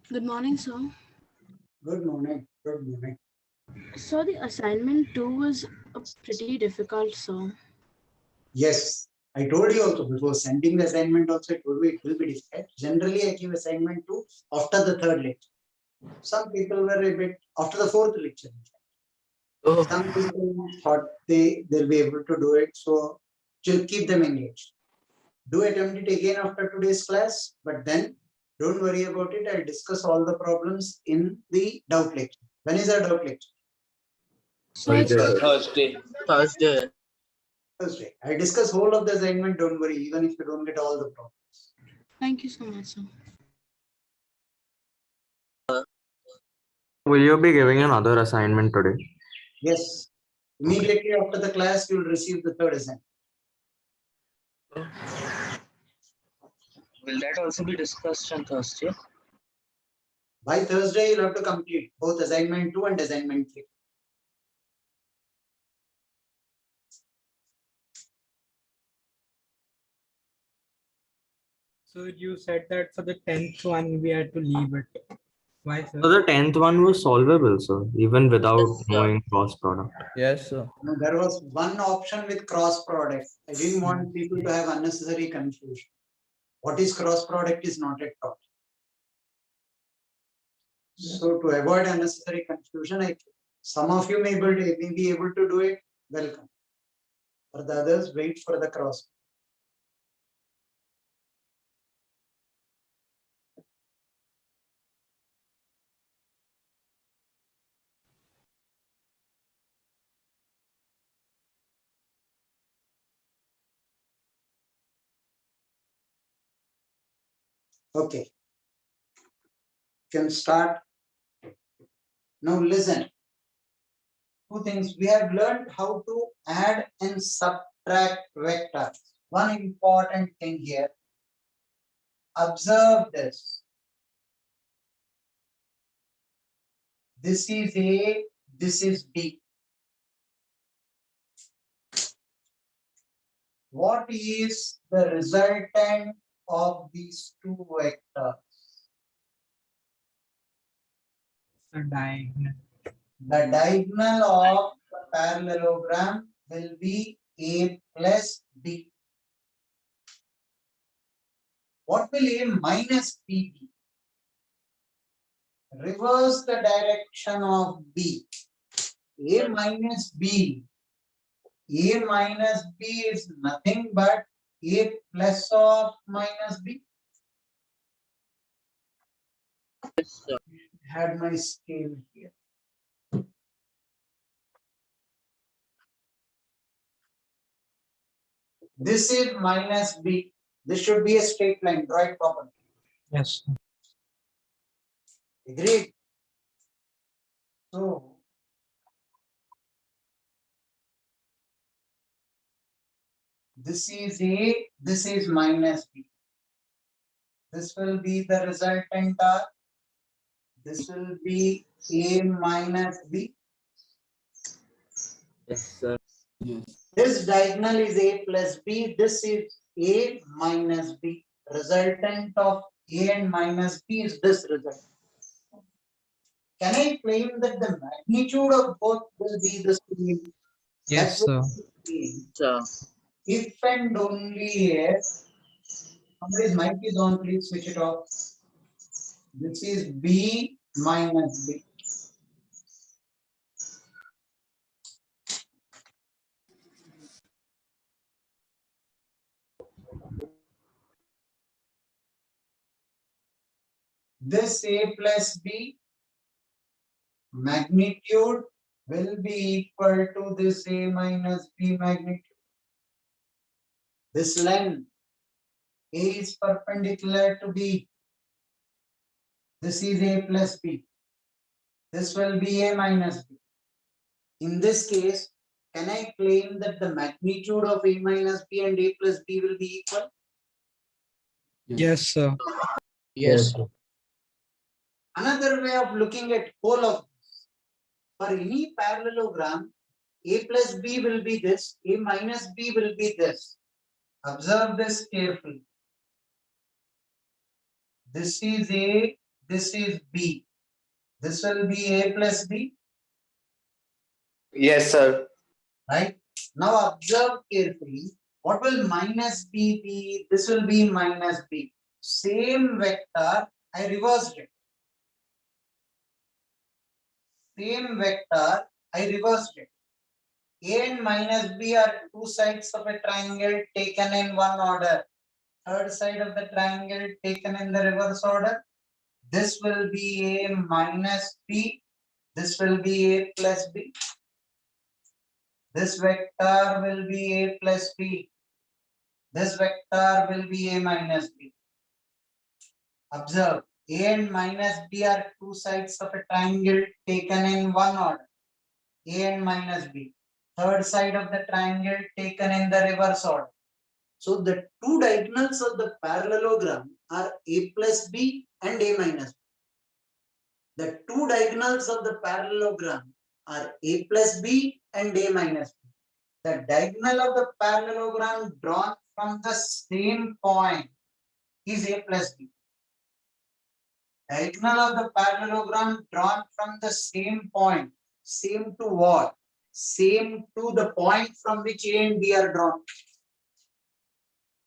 Good morning, sir. Good morning. Good morning. So the assignment 2 was pretty difficult, sir. Yes, I told you also before sending the assignment also, I told you it will be difficult. Generally, I give assignment 2 after the third lecture. Some people were a bit after the fourth lecture. Some people thought they'll be able to do it, so to keep them engaged. Do attempt it again after today's class, but then don't worry about it. I'll discuss all the problems in the doubt lecture. When is our doubt lecture? So it's Thursday. Thursday. I'll discuss whole of the assignment. Don't worry, even if you don't get all the problems. Thank you so much, sir. Will you be giving another assignment today? Yes. Immediately after the class, you will receive the third assignment. Will that also be discussed on Thursday? By Thursday, you'll have to complete both assignment 2 and assignment 3. So you said that for the 10th one we had to leave it. Why, sir? So the 10th one was solvable, sir, even without Yes, sir. knowing cross product. Yes, sir. Now, there was one option with cross product. I didn't want people to have unnecessary confusion. What is cross product is not at all. So to avoid unnecessary confusion, some of you may be able to do it. Welcome. For the others, wait for the cross. Okay. Can start. Now listen. Two things. We have learned how to add and subtract vectors. One important thing here. Observe this. This is A, this is B. What is the resultant of these two vectors? The diagonal. The diagonal of the parallelogram will be A plus B. What will A minus B be? Reverse the direction of B. A minus B. A minus B is nothing but A plus of minus B. Yes, sir. Had my scale here. This is minus B. This should be a straight line. Draw it properly. Yes. Agreed? So, this is A, this is minus B. This will be the resultant R. This will be A minus B. Yes, sir. This diagonal is A plus B. This is A minus B. Resultant of A and minus B is this result. Can I claim that the magnitude of both will be the same? Yes, That's what sir. I'm saying. Sir. If and only if somebody's mic is on, please switch it off. This is B minus B. This A plus B magnitude will be equal to this A minus B magnitude. This length A is perpendicular to B. This is A plus B. This will be A minus B. In this case, can I claim that the magnitude of A minus B and A plus B will be equal? Yes, sir. Yes. Another way of looking at whole of this, for any parallelogram, A plus B will be this, A minus B will be this. Observe this carefully. This is A, this is B. This will be A plus B, Yes, sir. right? Now observe carefully. What will minus B be? This will be minus B. Same vector, I reversed it. Same vector, I reversed it. A and minus B are two sides of a triangle taken in one order. Third side of the triangle taken in the reverse order. This will be A minus B. This will be A plus B. This vector will be A plus B. This vector will be A minus B. Observe, A and minus B are two sides of a triangle taken in one order. A and minus B. Third side of the triangle taken in the reverse order. So the two diagonals of the parallelogram are A plus B and A minus B. The two diagonals of the parallelogram are A plus B and A minus B. The diagonal of the parallelogram drawn from the same point is A plus B. Diagonal of the parallelogram drawn from the same point. Same to what? Same to the point from which A and B are drawn.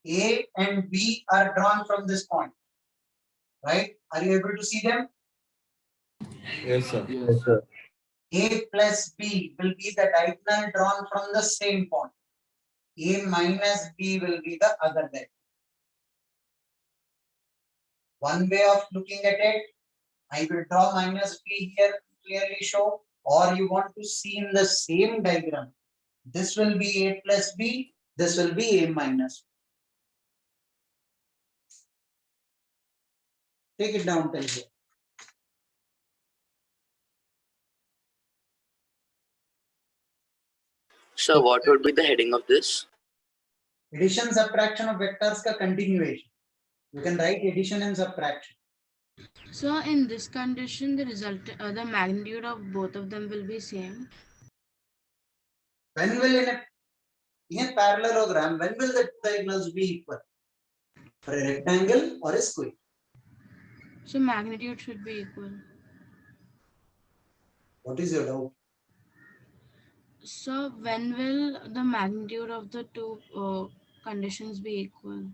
A and B are drawn from this point. Right? Are you able to see them? Yes, sir. Yes, sir. A plus B will be the diagonal drawn from the same point. A minus B will be the other diagonal. One way of looking at it, I will draw minus B here to clearly show, or you want to see in the same diagram. This will be A plus B, this will be A minus B. Take it down till here. So what would be the heading of this? Addition subtraction of vectors ka continuation. You can write addition and subtraction. So in this condition, the the magnitude of both of them will be same. When will in a parallelogram, when will the diagonals be equal? For a rectangle or a square? So magnitude should be equal. What is your doubt? So when will the magnitude of the two conditions be equal?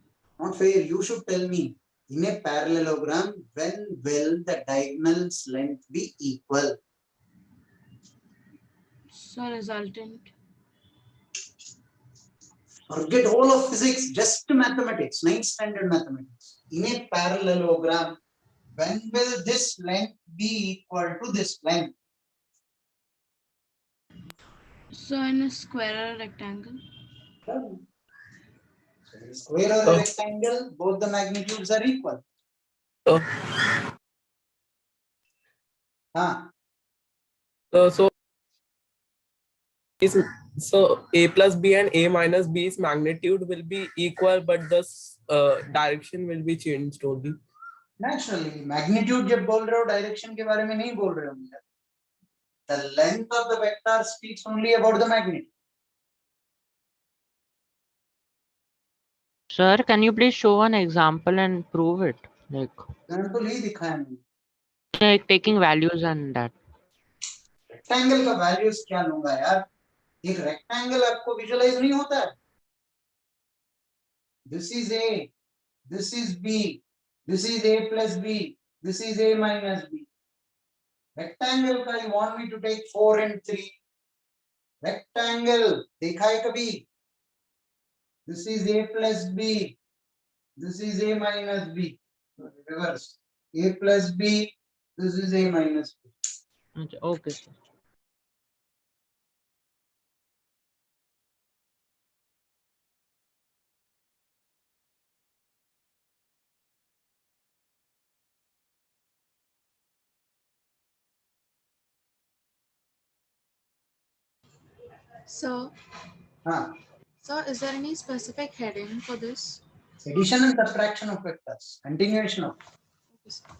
Not fair. You should tell me. In a parallelogram, when will the diagonal's length be equal? So resultant. Forget all of physics, just mathematics, 9th standard mathematics. In a parallelogram, when will this length be equal to this length? So in a square or rectangle? Square or a rectangle, both the magnitudes are equal. So A plus B and A minus B's magnitude will be equal, but the direction will be changed only. Naturally, magnitude जब बोल रहे हो direction के बारे में नहीं बोल रहे हो. The length of the vector speaks only about the magnitude. Sir, can you please show an example and prove it? Example ही दिखाया मैंने. Like taking values and that. Rectangle का values क्या लूँगा यार? एक rectangle आपको visualize नहीं होता है. This is A, this is B, this is A plus B, this is A minus B. Rectangle का you want me to take 4 and 3. Rectangle देखा है कभी? This is A plus B, this is A minus B. Reverse. A plus B, this is A minus B. Okay, sir. So, हाँ. so is there any specific heading for this? Addition and subtraction of vectors. Continuation of. Okay, sir.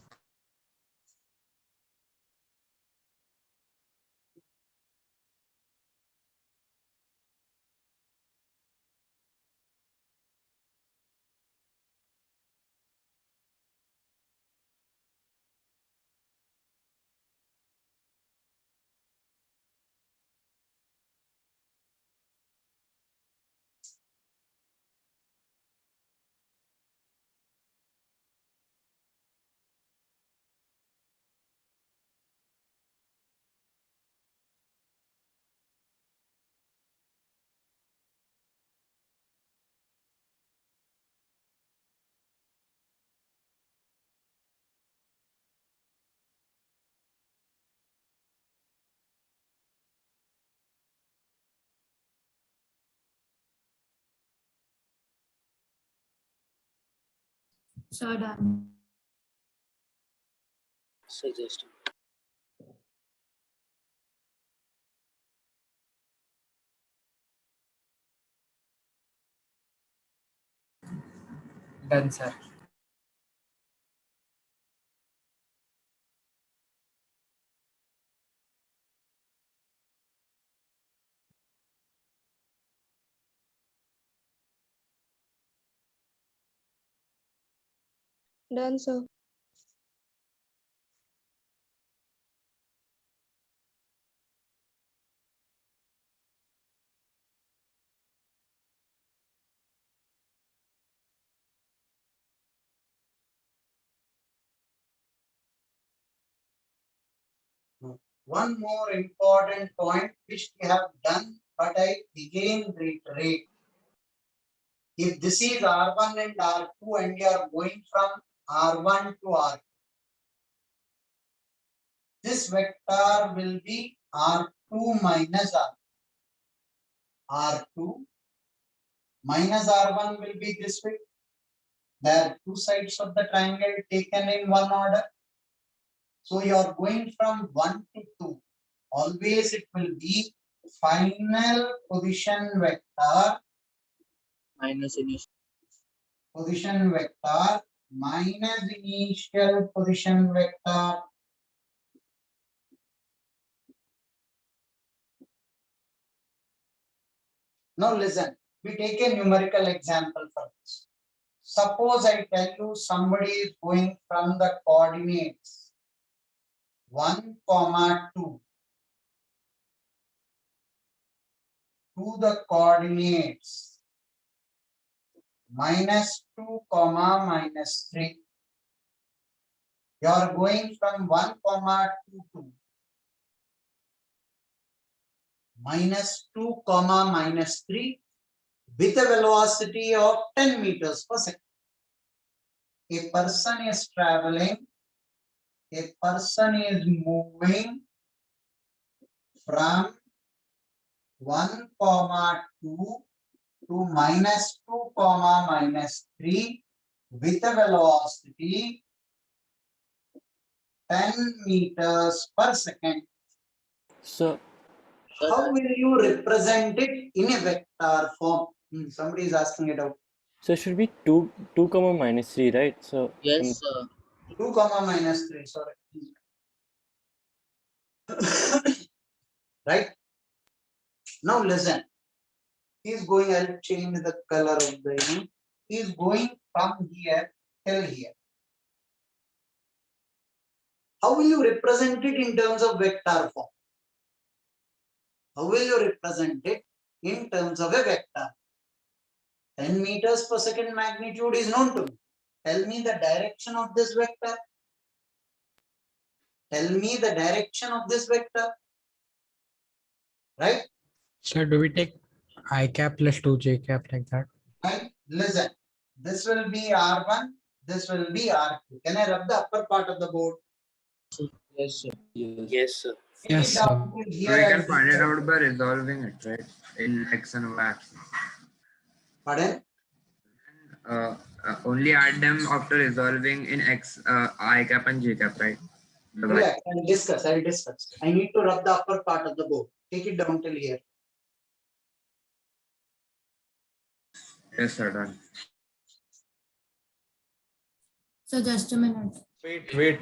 So done. Suggestion. Done, sir. Done, sir. One more important point which we have done, but I again reiterate. If this is R1 and R2 and you are going from R1 to R2, this vector will be R2 minus R. R2 minus R1 will be this way. There are two sides of the triangle taken in one order. So you are going from 1 to 2. Always it will be final position vector Minus initial. position vector minus initial position vector. Now listen, we take a numerical example for this. Suppose I tell you somebody is going from the coordinates 1, 2 to the coordinates -2, -3. You are going from 1, 2 to -2, -3 with a velocity of 10 meters per second. A person is traveling, a person is moving from 1, 2 to -2, -3 with a velocity 10 meters per second. So, How will you represent it in a vector form? Somebody is asking it out. so it should be 2 comma minus 3, right? So Yes, sir. 2 comma minus 3, sorry. Right? Now listen. He's going, I'll change the color of the ink. He's going from here till here. How will you represent it in terms of vector form? How will you represent it in terms of a vector? 10 meters per second magnitude is known to me. Tell me the direction of this vector. Tell me the direction of this vector. Right? So do we take I cap plus 2j cap like that? Right? Listen. This will be R1. This will be R2. Can I rub the upper part of the board? Yes, sir. Yes, sir. Take Yes, it down sir. to So here we can and find it here. out by resolving it, right? In x and y axis. Pardon? Only add them after resolving in x, I cap and j cap, right? The y. Relax. I'll discuss. I'll discuss. I need to rub the upper part of the board. Take it down till here. Yes, sir. Done. So just a minute. Wait.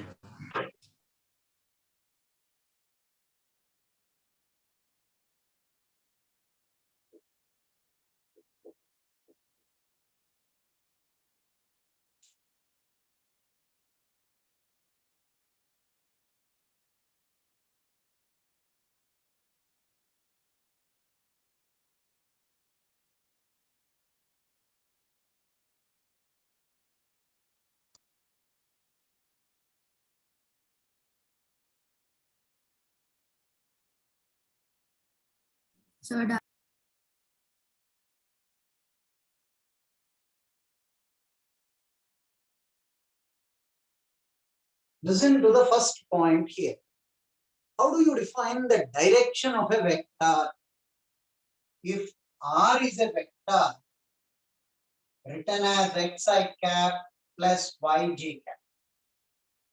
So done. Listen to the first point here. How do you define the direction of a vector? If R is a vector written as xi cap plus yj cap,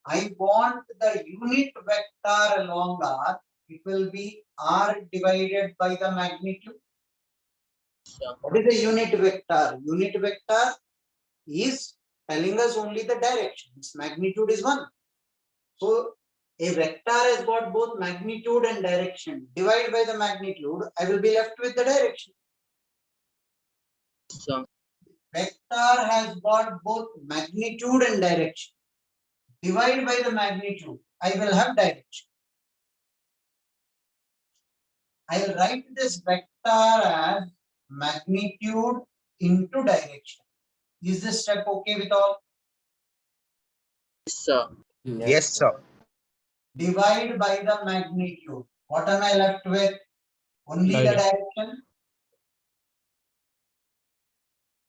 I want the unit vector along R. It will be R divided by the magnitude. Sure. What is the unit vector? Unit vector is telling us only the direction. Its magnitude is 1. So a vector has got both magnitude and direction. Divide by the magnitude, I will be left with the direction. Sure. Vector has got both magnitude and direction. Divide by the magnitude, I will have direction. I will write this vector as magnitude into direction. Is this step okay with all? Sir. Yes, sir. Divide by the magnitude. What am I left with? Only the direction.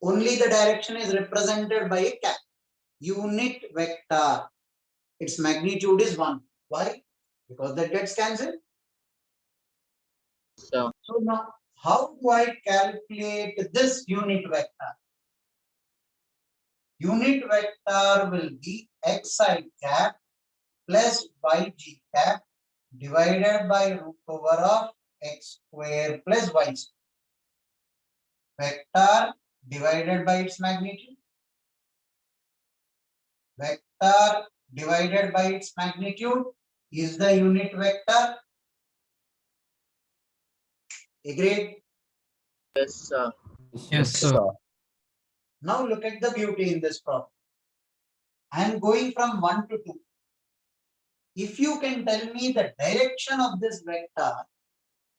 Only the direction is represented by a cap. Unit vector. Its magnitude is 1. Why? Because that gets cancelled. Sure. So now, how do I calculate this unit vector? Unit vector will be xi cap plus yg cap divided by root over of x square plus y square. Vector divided by its magnitude. Vector divided by its magnitude is the unit vector. Agreed? Yes, sir. Yes, sir. Now look at the beauty in this problem. I am going from 1 to 2. If you can tell me the direction of this vector,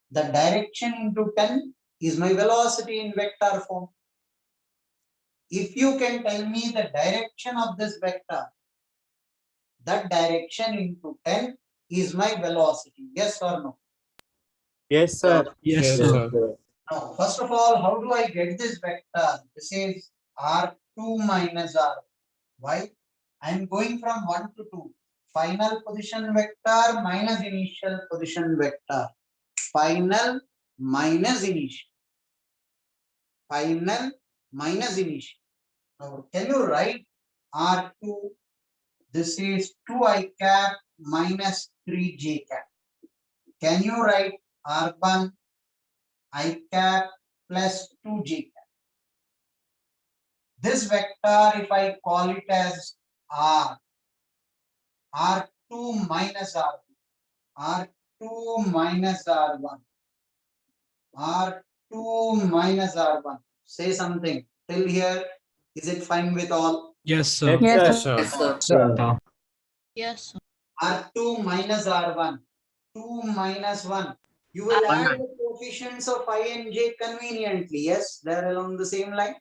the direction into 10 is my velocity in vector form. If you can tell me the direction of this vector, that direction into 10 is my velocity. Yes or no? Yes, sir. Yes, sir. Now, first of all, how do I get this vector? This is R2 minus R. Why? I am going from 1 to 2. Final position vector minus initial position vector. Final minus initial. Final minus initial. Now, can you write R2? This is 2i cap minus 3j cap. Can you write R1 I cap plus 2j cap? This vector, if I call it as R, R2 minus R1. R2 minus R1. R2 minus R1. Say something. Till here, is it fine with all? Yes, sir. Yes, sir. Sir. Yes, sir. R2 minus R1. 2 minus 1. You will One. add the coefficients of I and j conveniently. Yes, they're along the same line.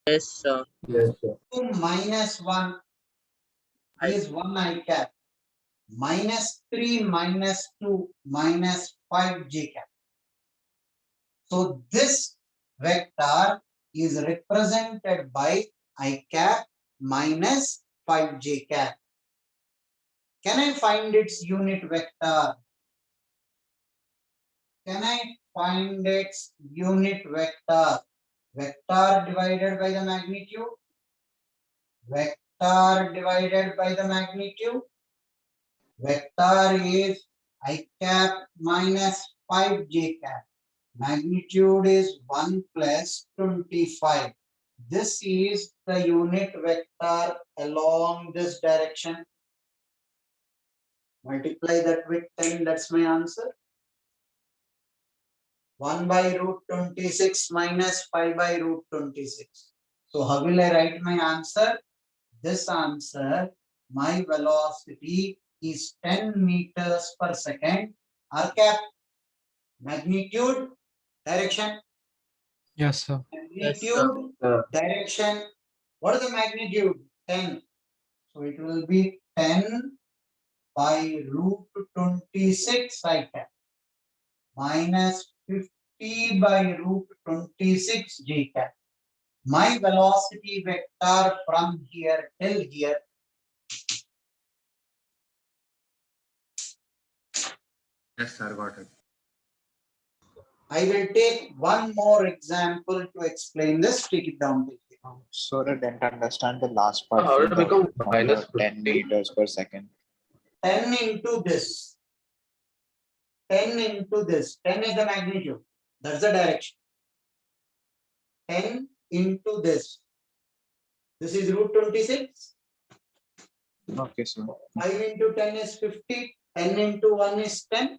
Yes, sir. 2 minus 1 is 1 I cap. Minus 3 minus 2 minus 5 j cap. So this vector is represented by I cap minus 5 j cap. Can I find its unit vector? Can I find its unit vector? Vector divided by the magnitude. Vector divided by the magnitude. Vector is I cap minus 5 j cap. Magnitude is 1 plus 25. This is the unit vector along this direction. Multiply that with 10, that's my answer. 1 by root 26 minus 5 by root 26. So how will I write my answer? This answer, my velocity is 10 meters per second. R cap, magnitude, direction. Yes, sir. Magnitude, direction. What is the magnitude? 10. So it will be 10 by root 26 I cap minus 50 by root 26 j cap. My velocity vector from here till here. Yes, sir. Got it. I will take one more example to explain this. Take it down. Sorry, I didn't understand the last part. How did it become minus 10 meters per second? 10 into this. 10 into this. 10 is the magnitude. That's the direction. 10 into this. This is root 26. Okay, sir. 5 into 10 is 50. 10 into 1 is 10.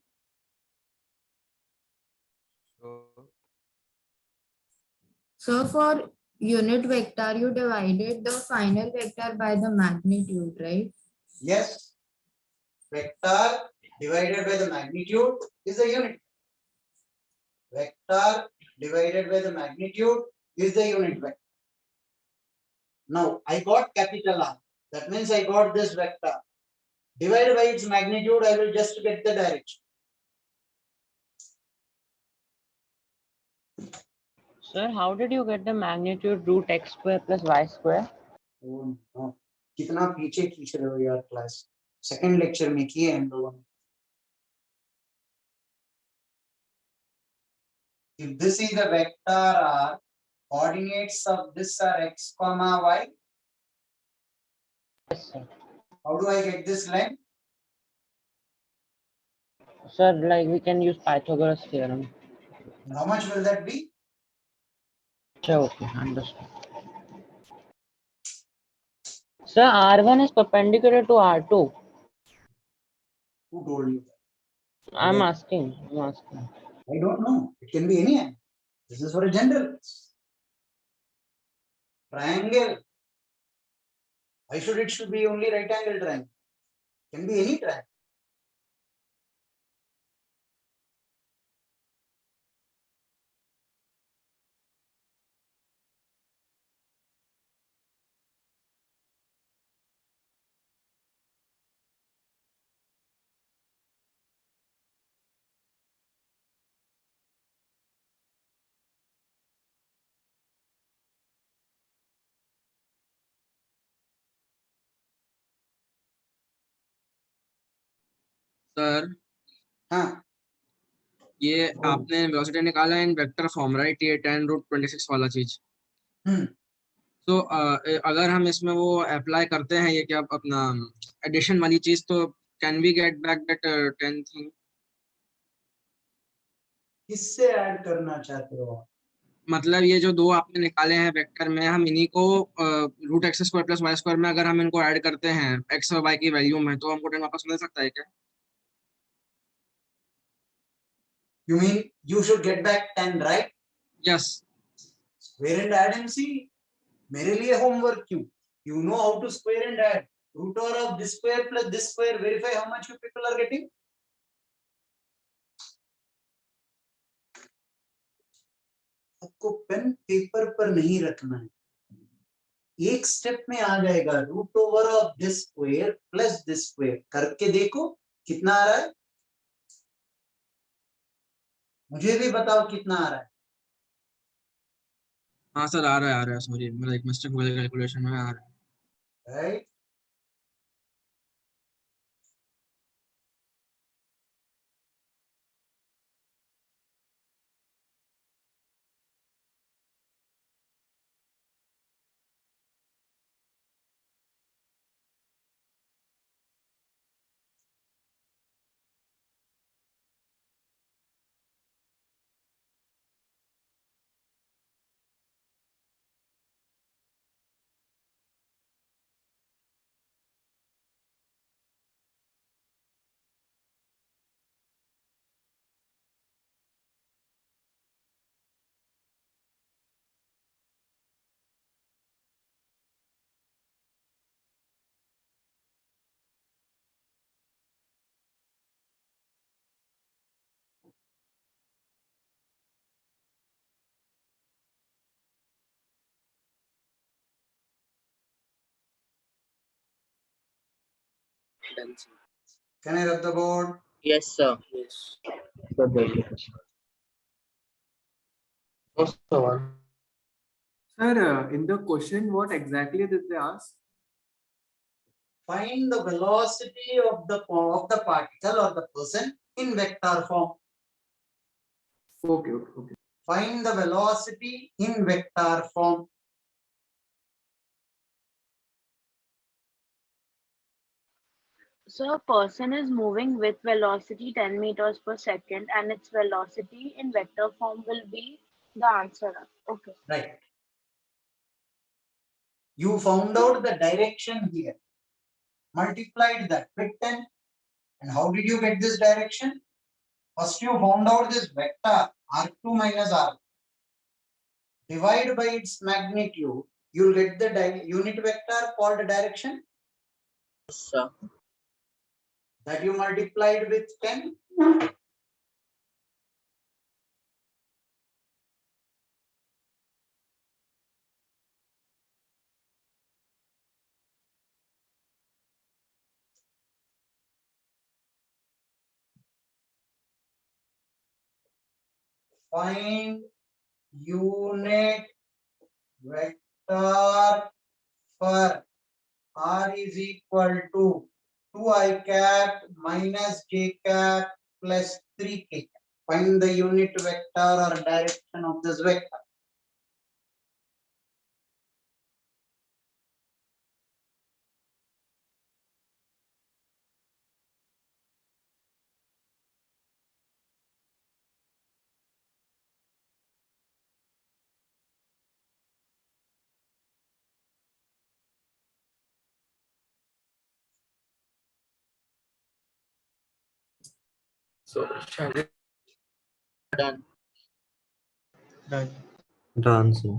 So for unit vector, you divided the final vector by the magnitude, right? Yes. Vector divided by the magnitude is the unit. Vector divided by the magnitude is the unit vector. Now I got capital R. That means I got this vector. Divided by its magnitude, I will just get the direction. Sir, how did you get the magnitude root x square plus y square? Oh no. कितना पीछे खींच रहे हो यार class second lecture में किए हम लोगों ने. If this is the vector R, coordinates of this are x comma y. Yes, sir. How do I get this line? Sir, like we can use Pythagoras theorem. How much will that be? Sure, okay, understood. Sir, R1 is perpendicular to R2. Who told you that? I'm asking. I don't know. It can be any angle. This is for a general. Triangle. Why should it be only right angle triangle? It can be any triangle. Sir हाँ. ये आपने velocity निकाला इन vector form, right? ये 10 root 26 वाला चीज. तो अगर हम इसमें वो अप्लाई करते हैं ये क्या अपना एडिशन वाली चीज, तो can we get back that 10 thing? किससे ऐड करना चाहते हो? मतलब ये जो दो आपने निकाले हैं वेक्टर में, हम इन्हीं को root x square plus y square में अगर हम इनको ऐड करते हैं एक्स और वाई की वैल्यू में, तो हमको 10 वापस मिल सकता है क्या? You mean you should get back 10, right? Yes. Square and add and see. मेरे लिए homework क्यों? You know how to square and add. Root over of this square plus this square. Verify how much you people are getting. आपको pen paper पर नहीं रखना है, एक step में आ जाएगा. Root over of this square plus this square करके देखो कितना आ रहा है. मुझे भी बताओ कितना आ रहा है. हाँ सर, आ रहा है सॉरी, मेरा एक मिस्टेक हो गया कैलकुलेशन में. आ रहा है. Right. Can I rub the board? Yes, sir. Sir, in the question, what exactly did they ask? Find the velocity of the particle or the person in vector form. Okay. Find the velocity in vector form. So a person is moving with velocity 10 meters per second and its velocity in vector form will be the answer. Okay. Right. You found out the direction here. Multiplied that with 10. And how did you get this direction? First you found out this vector r2 minus r. Divide by its magnitude. You'll get the unit vector called direction. Yes, sir. That you multiplied with 10. Find unit vector for r is equal to 2I cap minus j cap plus 3k. Find the unit vector or direction of this vector. So shall we? Done. Done, sir.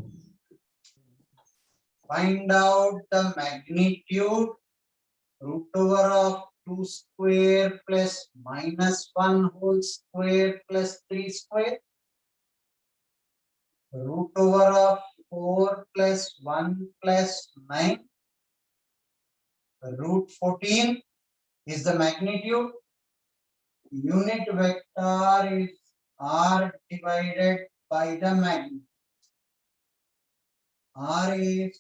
Find out the magnitude root over of 2 square plus minus 1 whole square plus 3 square. Root over of 4 plus 1 plus 9. Root 14 is the magnitude. Unit vector is r divided by the magnitude. R is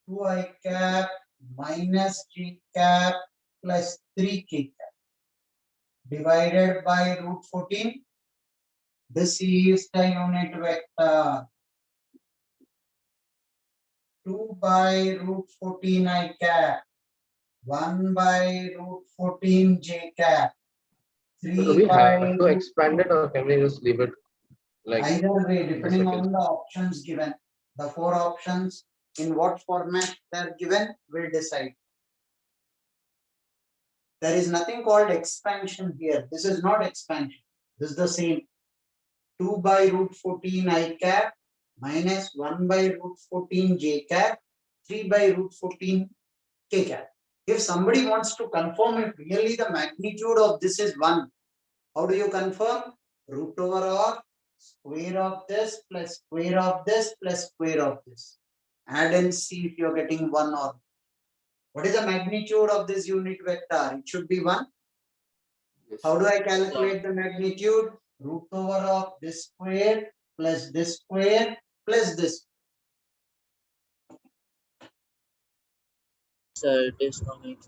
2I cap minus j cap plus 3k cap divided by root 14. This is the unit vector. 2 by root 14 I cap, 1 by root 14 j cap, 3 Do we by have to expand it or can we just leave it? Like Either way, depending second. on the options given, the 4 options in what format they are given will decide. There is nothing called expansion here. This is not expansion. This is the same. 2 by root 14 I cap minus 1 by root 14 j cap, 3 by root 14 k cap. If somebody wants to confirm if really the magnitude of this is 1, how do you confirm? Root over of square of this plus square of this plus square of this. Add and see if you are getting 1 or not. What is the magnitude of this unit vector? It should be 1. How do I calculate the magnitude? Root over of this square plus this square plus this. Sir, it is coming.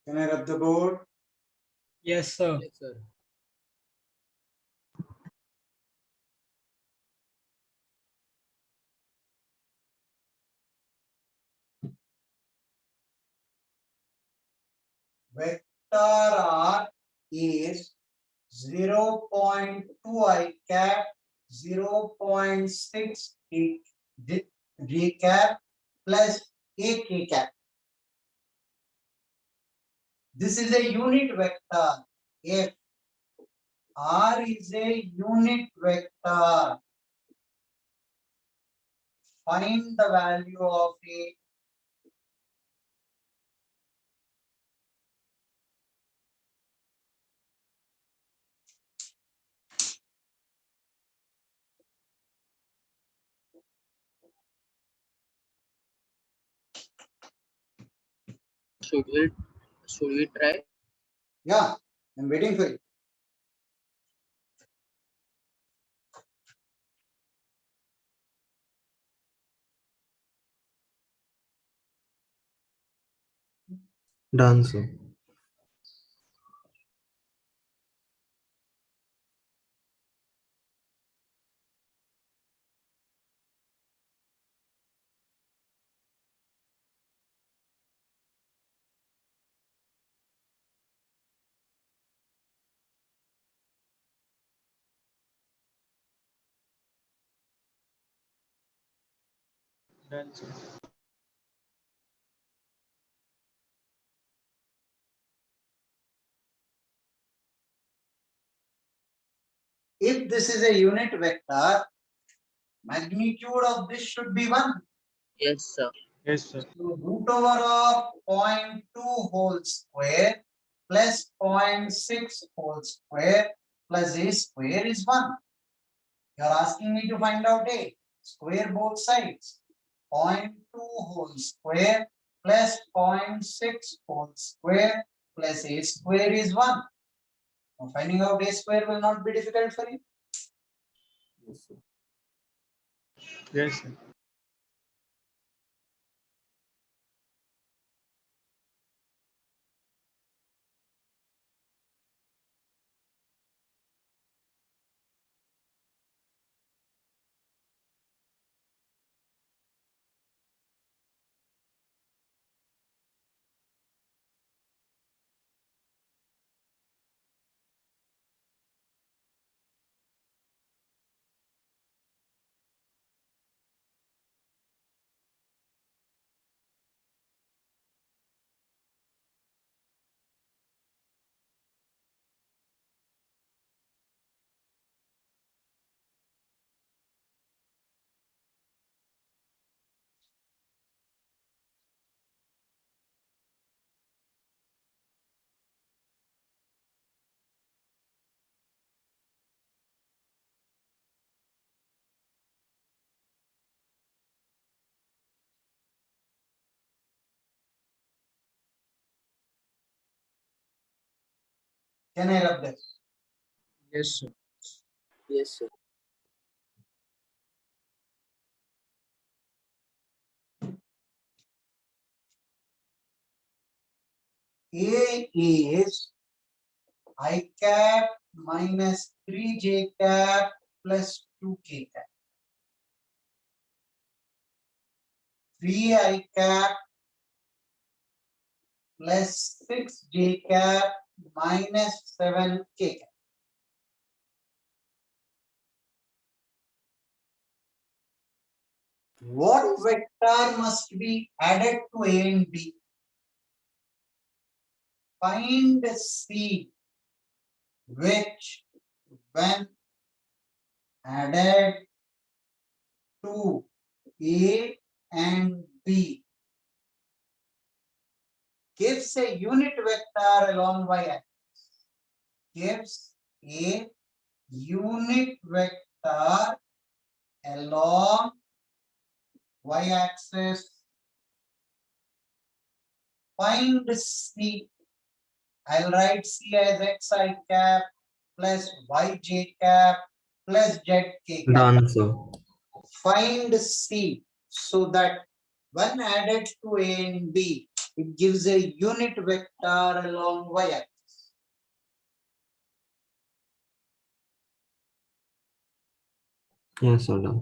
Can I rub the board? Yes, sir. Yes, sir. Vector R is 0.2 I cap, 0.6 J cap plus a k cap. This is a unit vector. If R is a unit vector, find the value of a. Should we try? Yeah, I'm waiting for you. Done, sir. Done, sir. If this is a unit vector, magnitude of this should be 1. Yes, sir. Yes, sir. So root over of 0.2 whole square plus 0.6 whole square plus a square is 1. You are asking me to find out a. Square both sides. 0.2 whole square plus 0.6 whole square plus a square is 1. Now finding out a square will not be difficult for you. Yes, sir. Yes, sir. Can I rub this? Yes, sir. Yes, sir. A is I cap minus 3j cap plus 2k cap. 3I cap plus 6j cap minus 7k cap. What vector must be added to A and B? Find C, which when added to A and B gives a unit vector along y-axis. Gives a unit vector along y-axis. Find C. I'll write C as xi cap plus yj cap plus zk cap. Done, sir. Find C so that when added to A and B, it gives a unit vector along y-axis. Yes, sir. Done.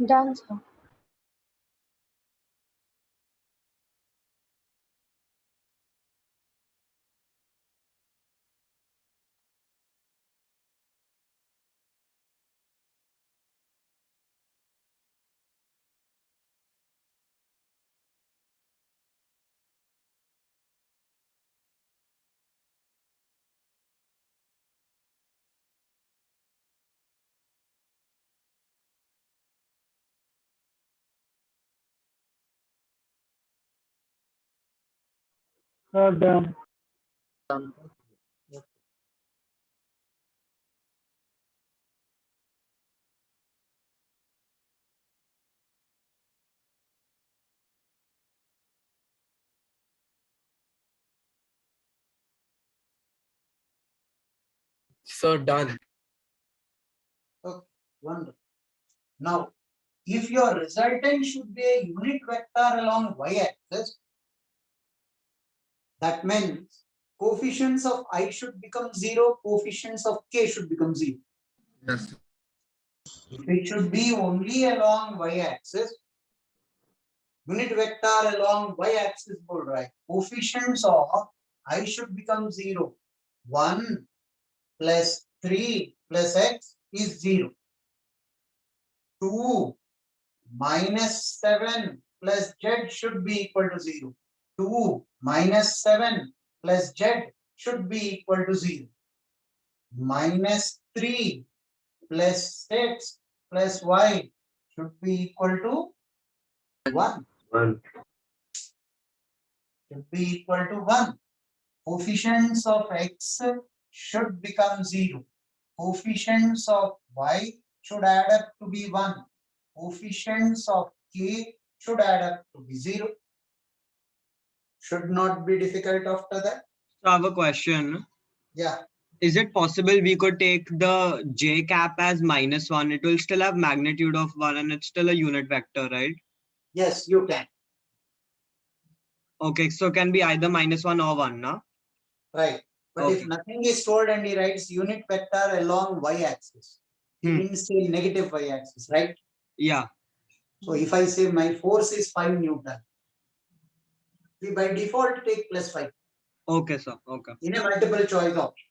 Done, sir. Done. Done. So done. Okay, wonderful. Now, if your resultant should be a unit vector along y-axis, that means coefficients of I should become 0, coefficients of k should become 0. Yes. If it should be only along y-axis, unit vector along y-axis बोल रहा है, coefficients of I should become 0. 1 plus 3 plus x is 0. 2 minus 7 plus z should be equal to 0. 2 minus 7 plus z should be equal to 0. Minus 3 plus 6 plus y should be equal to 1. 1. Should be equal to 1. Coefficients of x should become 0. Coefficients of y should add up to be 1. Coefficients of k should add up to be 0. Should not be difficult after that. So I have a question. Yeah. Is it possible we could take the j cap as -1? It will still have magnitude of 1 and it's still a unit vector, right? Yes, you can. Okay, so can be either -1 or 1, no? Right. But if nothing is told and he writes unit vector along y-axis, he didn't say negative y-axis, right? Yeah. So if I say my force is 5 Newton, we by default take plus 5. Okay, sir. Okay. In a multiple choice option.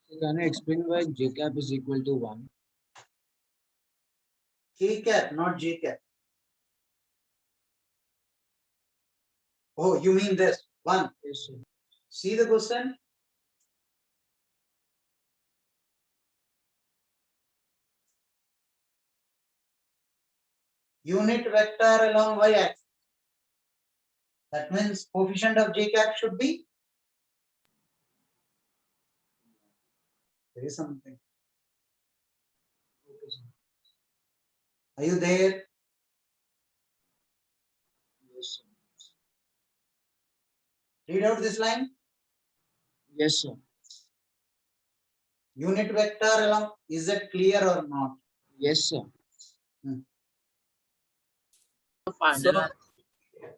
So can I explain why j cap is equal to 1? K cap, not J cap. Oh, you mean this? 1. Yes, sir. See the question? unit vector along y-axis. That means coefficient of j cap should be, there is something. Are you there? Yes, sir. Read out this line. Yes, sir. Unit vector along, is it clear or not? Yes, sir. So,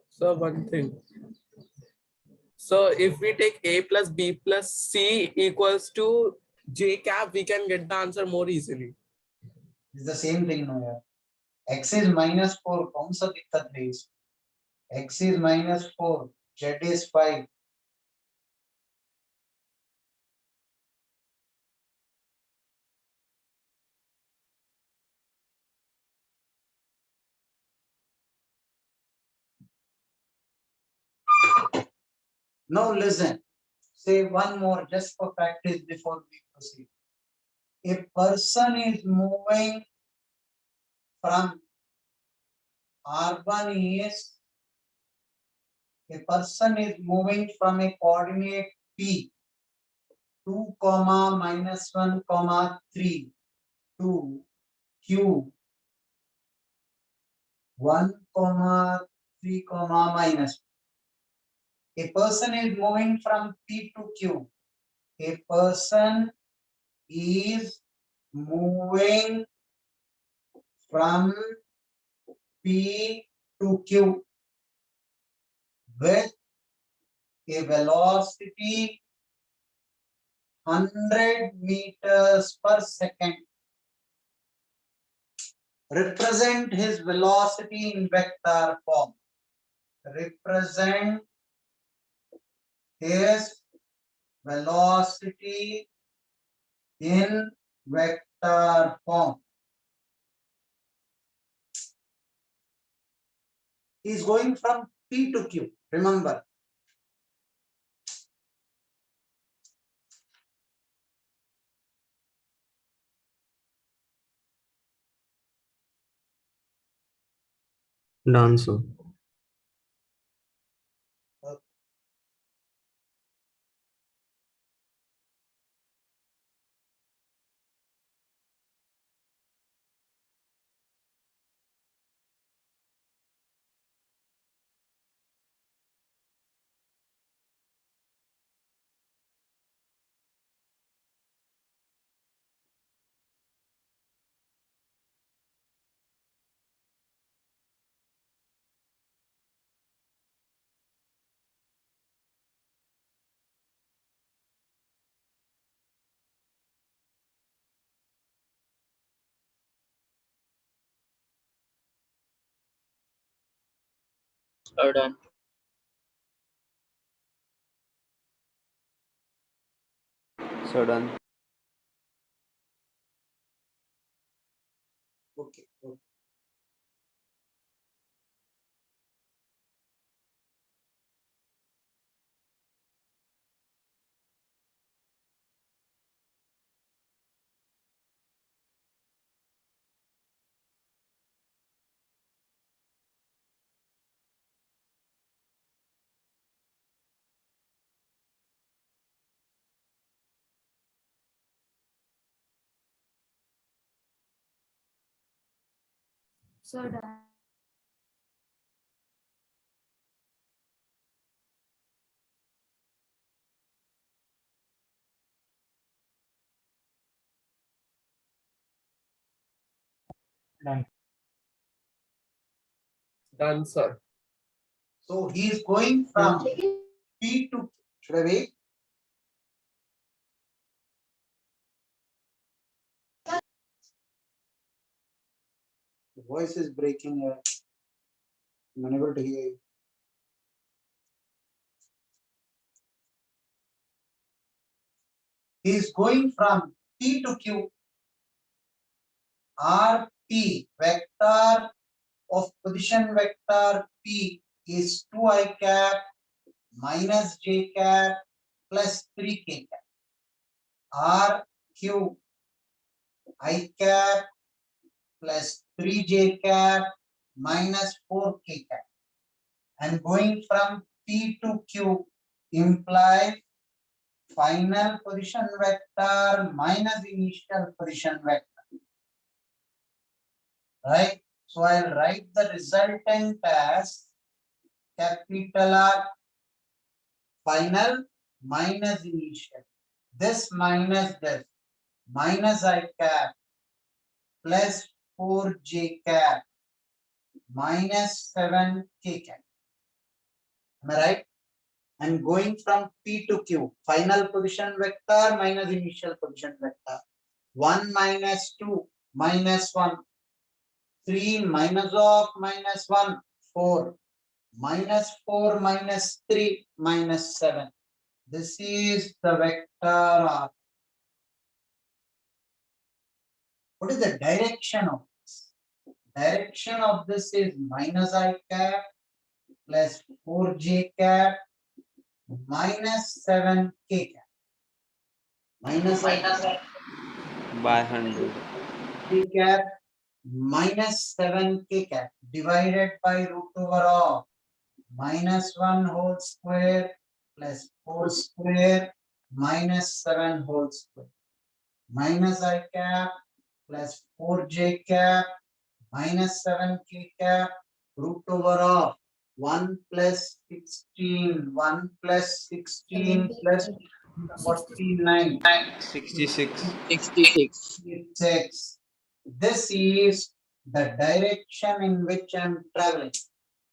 so one thing. So if we take a plus b plus c equals to j cap, we can get the answer more easily. It's the same thing now. Yeah. X is minus 4. कौन सा दिक्कत है इस? X is minus 4. Z is 5. Now listen. Say one more just for practice before we proceed. A person is moving from R1 is, a person is moving from a coordinate P 2, minus 1, 3 to Q 1, 3, minus. A person is moving from P to Q. A person is moving from P to Q with a velocity 100 meters per second. Represent his velocity in vector form. Represent his velocity in vector form. He is going from P to Q. Remember. Done, sir. Sir, done. So done. Okay. Okay. So done. Done. Done, sir. So he is going from P to, should I wait? The voice is breaking here. I'm unable to hear you. He is going from P to Q. RP vector of position vector P is 2i cap minus j cap plus 3k cap. RQ I cap plus 3j cap minus 4 k cap. And going from P to Q implies final position vector minus initial position vector. Right? So I'll write the resultant as capital R final minus initial. This minus this minus I cap plus 4j cap minus 7k cap. Am I right? And going from P to Q, final position vector minus initial position vector. 1 minus 2 minus 1. 3 minus of minus 1, 4. Minus 4 minus 3 minus 7. This is the vector R. What is the direction of this? Direction of this is minus I cap plus 4j cap minus 7k cap. Minus I cap by 100. k cap minus 7k cap divided by root over of minus 1 whole square plus 4 square minus 7 whole square. Minus I cap plus 4j cap minus 7k cap root over of 1 plus 16, 1 plus 16 plus 49. 66. 66. 6. This is the direction in which I am traveling.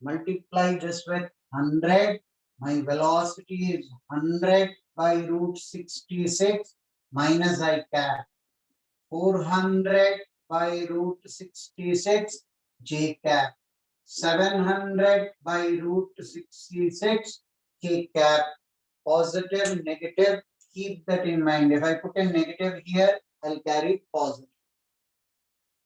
Multiply this with 100. My velocity is 100 by root 66 minus I cap. 400 by root 66 j cap. 700 by root 66 k cap. Positive, negative, keep that in mind. If I put a negative here, I'll carry positive.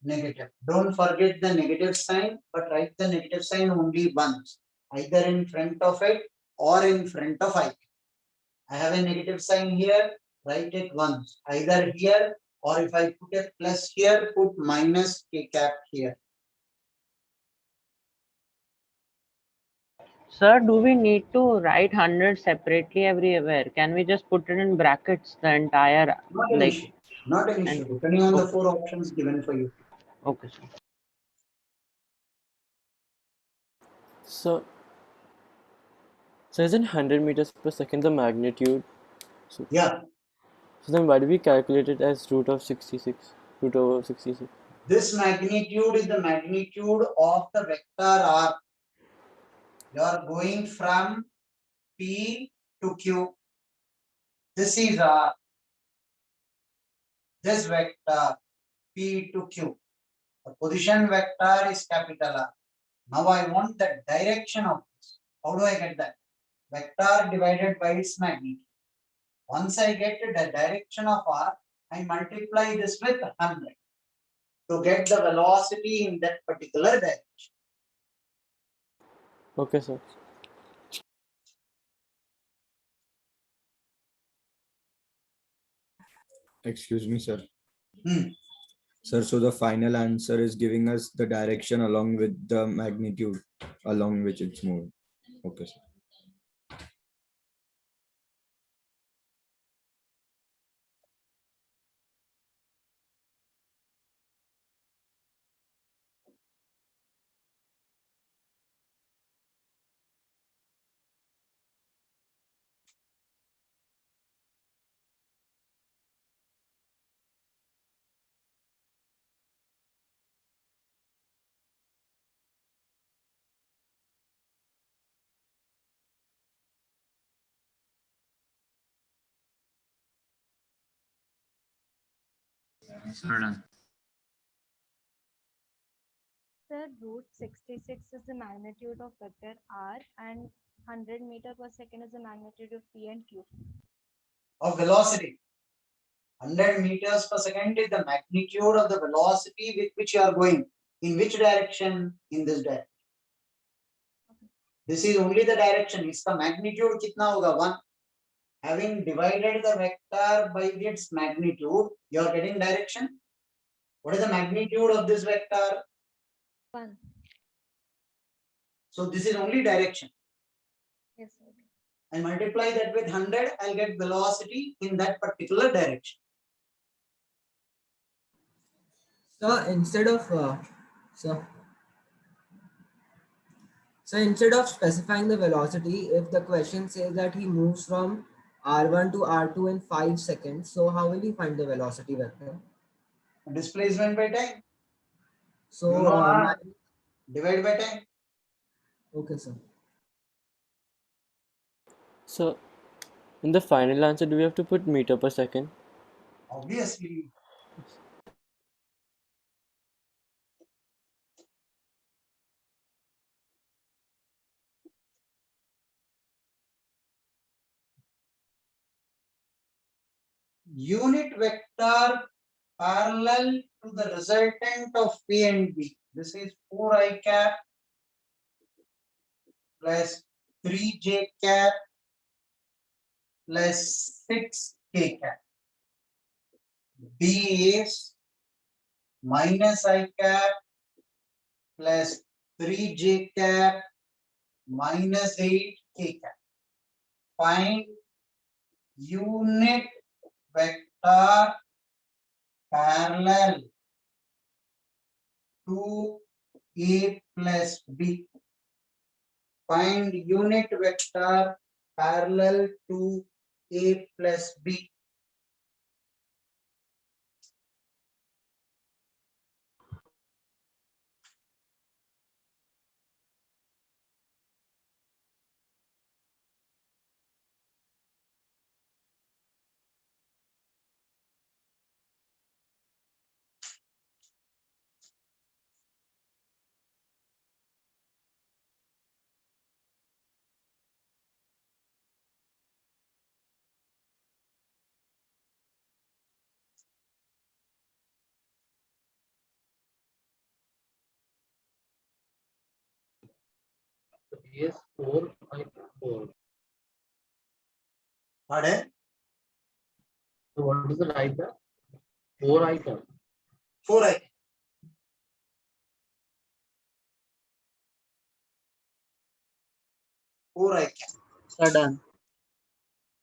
Negative. Don't forget the negative sign, but write the negative sign only once, either in front of it or in front of I. I have a negative sign here, write it once, either here or if I put a plus here, put minus k cap here. Sir, do we need to write 100 separately everywhere? Can we just put it in brackets the entire Not an issue. Not an issue, depending on the 4 options given for you. Okay, sir. So isn't 100 meters per second the magnitude? So, yeah. So then why do we calculate it as root over 66? This magnitude is the magnitude of the vector R. You are going from P to Q. This is R. This vector P to Q. The position vector is capital R. Now I want the direction of this. How do I get that? Vector divided by its magnitude. Once I get the direction of R, I multiply this with 100 to get the velocity in that particular direction. Okay, sir. Excuse me, sir. Sir, so the final answer is giving us the direction along with the magnitude along which it's moving. Okay, sir. Done. Sir, root 66 is the magnitude of vector R and 100 meter per second is the magnitude of P and Q. Of velocity. 100 meters per second is the magnitude of the velocity with which you are going. In which direction? In this direction. This is only the direction. Its magnitude kitna hoga? 1. Having divided the vector by its magnitude, you are getting direction. What is the magnitude of this vector? 1. So this is only direction. Yes, sir. I multiply that with 100, I'll get velocity in that particular direction. So instead of so instead of specifying the velocity, if the question says that he moves from R1 to R2 in 5 seconds, so how will he find the velocity vector? Displacement by time. So you know R, divide by time. Okay, sir. So, in the final answer, do we have to put meter per second? Obviously. Unit vector parallel to the resultant of P and B. This is 4i cap plus 3j cap plus 6k cap. B is minus I cap plus 3j cap minus 8k cap. Find unit vector parallel to A plus B. Find unit vector parallel to A plus B. Yes, 4 by 4. Pardon? So what is the right there? 4i cap. 4i. 4i cap. Sir, done.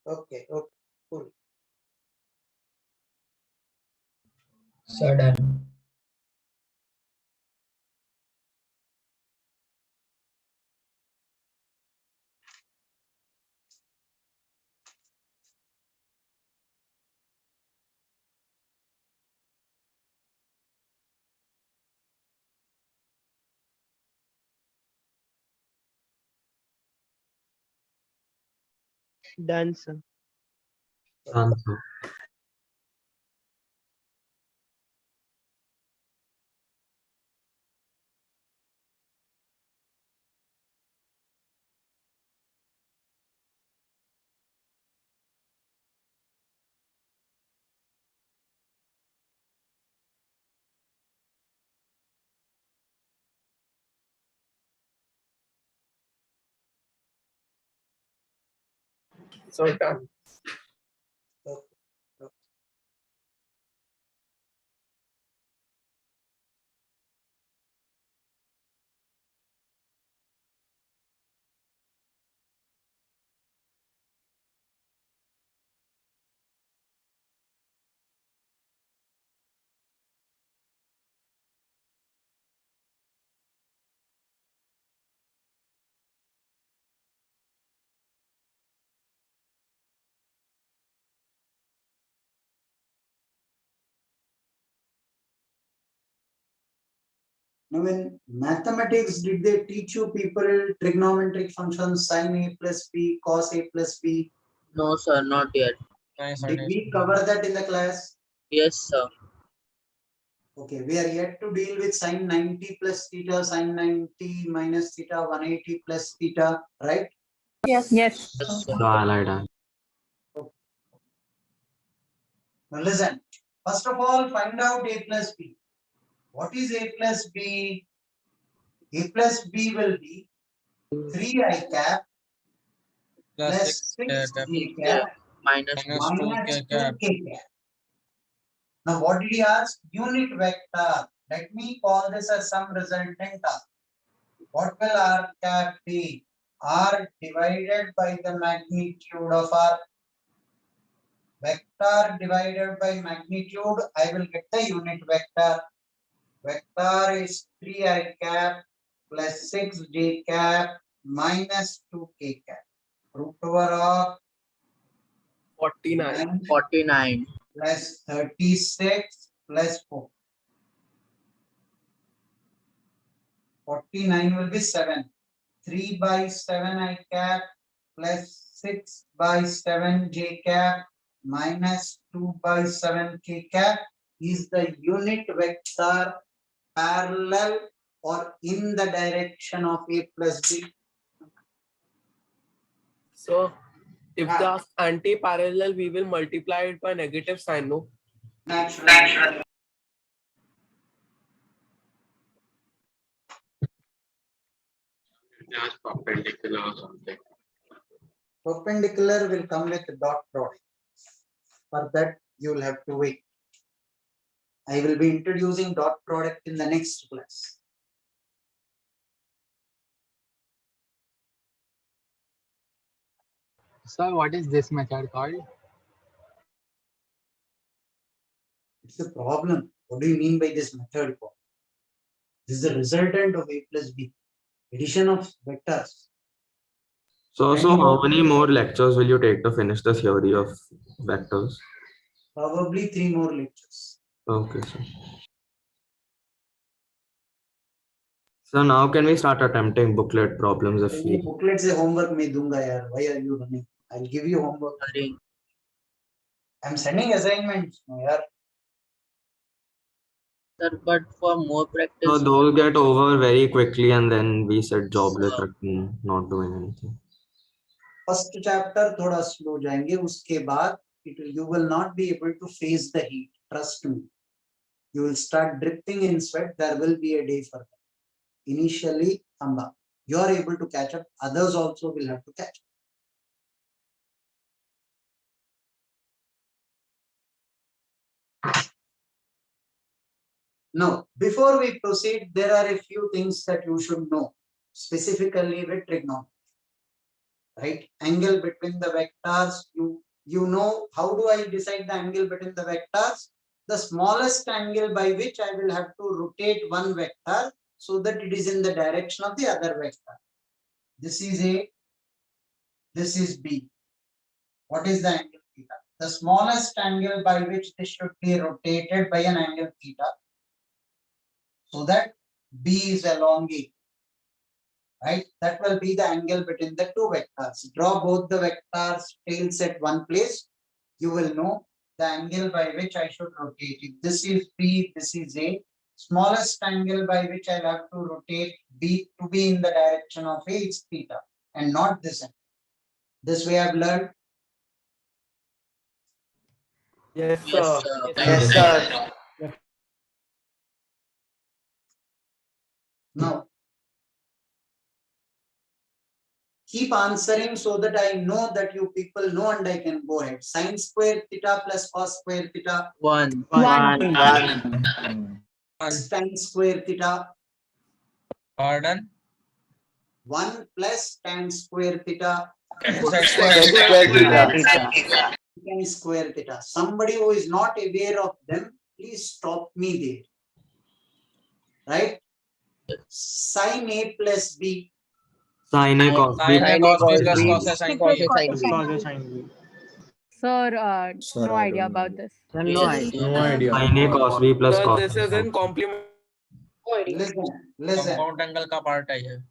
Okay, okay, cool. Sir, done. Done, sir. Answer. So done. Now in mathematics, did they teach you people trigonometric functions, sin A plus B, cos A plus B? No, sir, not yet. Did we cover that in the class? Yes, sir. Okay, we are yet to deal with sin 90 plus theta, sin 90 minus theta, 180 plus theta, right? Yes. Yes, sir. Now listen, first of all, find out A plus B. What is A plus B? A plus B will be 3i cap plus 6j cap Minus minus 2k 2k cap. Now what did he ask? Unit vector. Let me call this as some resultant R. What will r cap be? R divided by the magnitude of r. Vector divided by magnitude, I will get the unit vector. Vector is 3i cap plus 6j cap minus 2k cap. Root over of 49. 49. Plus 36 plus 4. 49 will be 7. 3 by 7 I cap plus 6 by 7 j cap minus 2 by 7 k cap is the unit vector parallel or in the direction of a plus b. So if the anti-parallel, we will multiply it by negative sign, no? Naturally. Just perpendicular or something. Perpendicular will come with dot product. For that, you will have to wait. I will be introducing dot product in the next class. Sir, what is this method called? It's a problem. What do you mean by this method? This is the resultant of a plus b. Addition of vectors. So how many more lectures will you take to finish the theory of vectors? Probably 3 more lectures. Okay, sir. So now can we start attempting booklet problems if we... Booklet se homework mein dunga yaar. Why are you running? I'll give you homework. I'm sending assignments. Yaar. Sir, but for more practice. So those get over very quickly and then we sit jobless and not doing anything. First chapter thoda slow jayenge. Uske baad you will not be able to face the heat. Trust me. You will start dripping in sweat. There will be a day for that. Initially, you are able to catch up. Others also will have to catch up. Now, before we proceed, there are a few things that you should know, specifically with trigonometry. Right? Angle between the vectors. You know, how do I decide the angle between the vectors? The smallest angle by which I will have to rotate one vector so that it is in the direction of the other vector. This is A, this is B. What is the angle theta? The smallest angle by which this should be rotated by an angle theta, so that B is along A. Right? That will be the angle between the two vectors. Draw both the vectors tails at one place. You will know the angle by which I should rotate it. This is B, this is A. Smallest angle by which I'll have to rotate B to be in the direction of A is theta and not this angle. This way I've learned. Yes, sir. Yes, sir. Now, keep answering so that I know that you people know and I can go ahead. Sin square theta plus cos square theta. 1. Tan square theta. Pardon? 1 plus tan square theta. Tan square theta. Somebody who is not aware of them, please stop me there. Right? Sin A plus B. Sin A cos B. Sin A cos B plus cos A sin B. Sir, no idea about this. No idea. Sin A cos B plus So cos this is in complement. Listen. Compound angle का part है ये.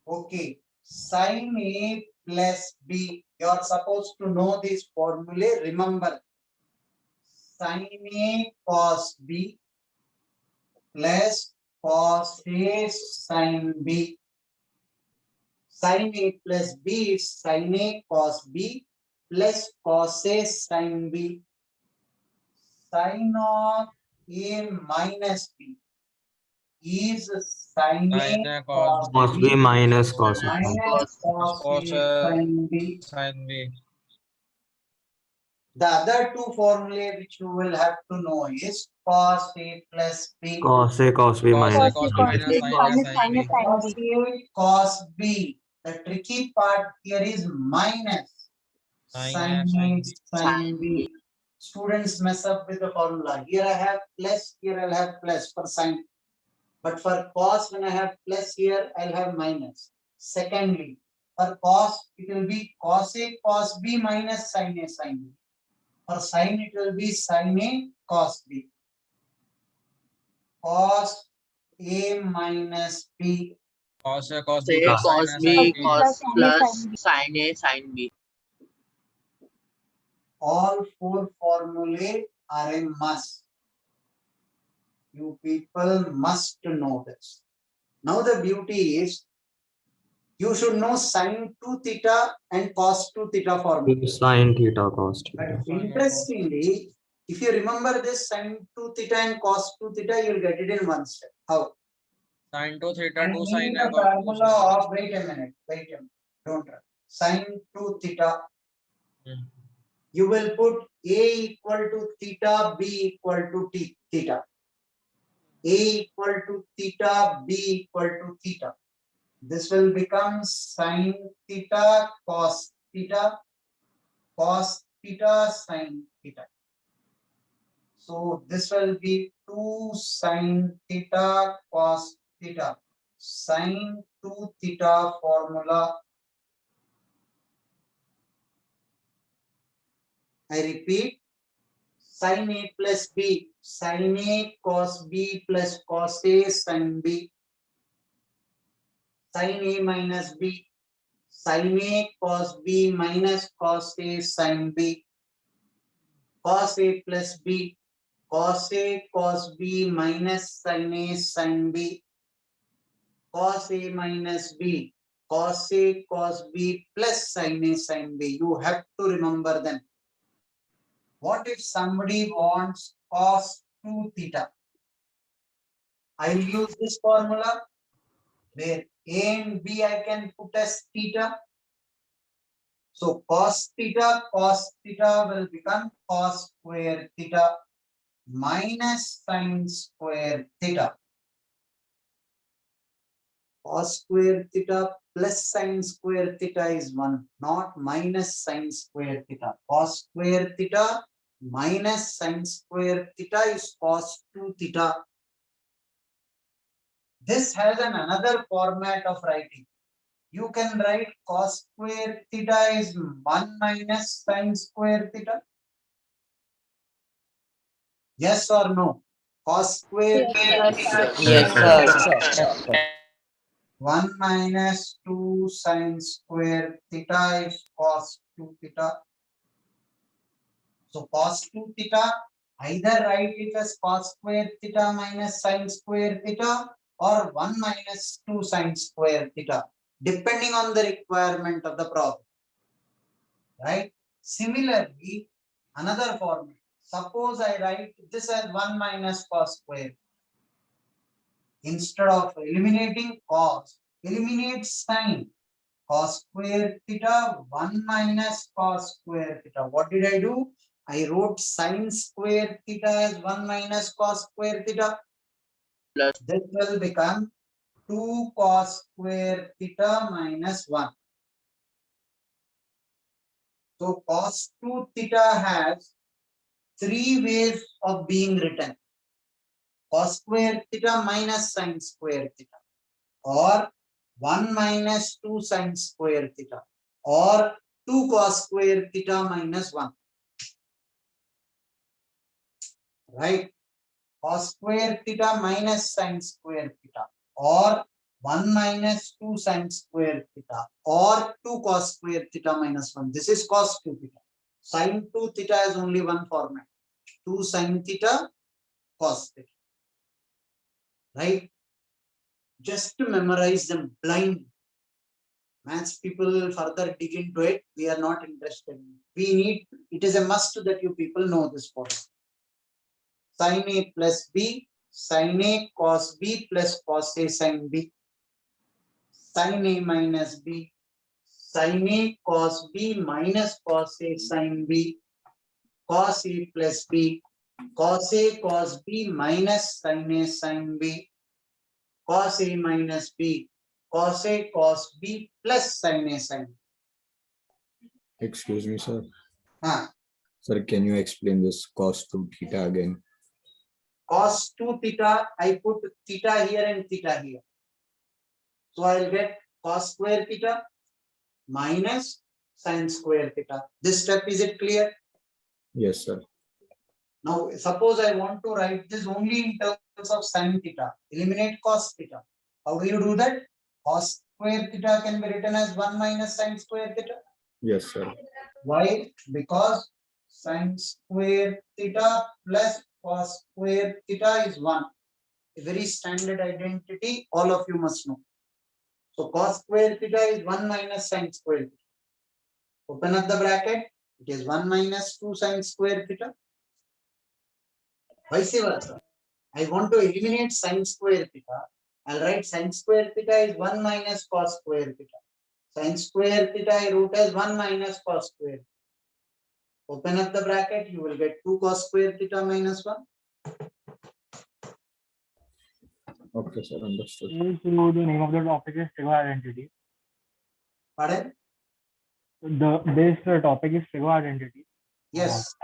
Okay. Sin A plus B. You are supposed to know this formula. Remember. Sin A cos B plus cos A sin B. Sin A plus B is sin A cos B plus cos A sin B. Sin of A minus B is sin A cos B minus cos A. minus cos A sin B. Sin B. The other two formulae which you will have to know is cos A plus B. Cos A, cos B minus cos sin minus sin B. Cos A, cos B. The tricky part here is minus sin A, sin B. Students mess up with the formula. Here I have plus, here I'll have plus for sin. But for cos, when I have plus here, I'll have minus. Secondly, for cos, it will be cos A, cos B minus sin A, sin B. For sin, it will be sin A, cos B. Cos A minus B. Cos A, cos Say B plus cos sin A, B sin B. cos plus sin A sin B. All four formulae are a must. You people must know this. Now the beauty is, you should know sin 2 theta and cos 2 theta formula. Sin theta, cos But theta. interestingly, if you remember this sin 2 theta and cos 2 theta, you'll get it in one step. How? Sin 2 theta I 2 need sin A the cos 2 formula sin A. of, wait a minute, don't run. Sin 2 theta. You will put A equal to theta, B equal to theta. A equal to theta, B equal to theta. This will become sin theta, cos theta, sin theta. So this will be 2 sin theta, cos theta. Sin 2 theta formula. I repeat, sin A plus B, sin A cos B plus cos A sin B, sin A minus B, sin A cos B minus cos A sin B, cos A plus B, cos A cos B minus sin A sin B, cos A minus B, cos A cos B plus sin A sin B. You have to remember them. What if somebody wants cos 2 theta? I will use this formula where A and B I can put as theta. So cos theta will become cos square theta minus sin square theta. Cos square theta plus sin square theta is 1, not minus sin square theta. Cos square theta minus sin square theta is cos 2 theta. This has another format of writing. You can write cos square theta is 1 minus sin square theta. Yes or no? Cos square theta is Yes, sir. 1 minus 2 sin square theta is cos 2 theta. So cos 2 theta, either write it as cos square theta minus sin square theta or 1 minus 2 sin square theta, depending on the requirement of the problem. Right? Similarly, another format. Suppose I write this as 1 minus cos square. Instead of eliminating cos, eliminate sin. Cos square theta 1 minus cos square theta. What did I do? I wrote sin square theta as 1 minus cos square theta. This will become 2 cos square theta minus 1. So cos 2 theta has 3 ways of being written. Cos square theta minus sin square theta, or 1 minus 2 sin square theta, or 2 cos square theta minus 1. Right? Cos square theta minus sin square theta, or 1 minus 2 sin square theta, or 2 cos square theta minus 1. This is cos 2 theta. Sin 2 theta is only one format. 2 sin theta, cos theta. Right? Just to memorize them blind. Maths people will further dig into it. We are not interested. It is a must that you people know this formula. Sin A plus B, sin A cos B plus cos A sin B. Sin A minus B, sin A cos B minus cos A sin B. cos A plus B, cos A cos B minus sin A sin B, cos A minus B, cos A cos B plus sin A sin B. Excuse me, sir. Huh. Sir, can you explain this cos 2 theta again? Cos 2 theta, I put theta here and theta here. So I'll get cos square theta minus sin square theta. This step, is it clear? Yes, sir. Now, suppose I want to write this only in terms of sin theta. Eliminate cos theta. How do you do that? Cos square theta can be written as 1 minus sin square theta. Yes, sir. Why? Because sin square theta plus cos square theta is 1. A very standard identity, all of you must know. So cos square theta is 1 minus sin square theta. Open up the bracket. It is 1 minus 2 sin square theta. Vice versa. I want to eliminate sin square theta. I'll write sin square theta is 1 minus cos square theta. Sin square theta I wrote as 1 minus cos square. Open up the bracket, you will get 2 cos square theta minus 1. Okay, sir. Understood. So the name of the topic is trigo identity. Pardon? This topic is trigo identity. Yes.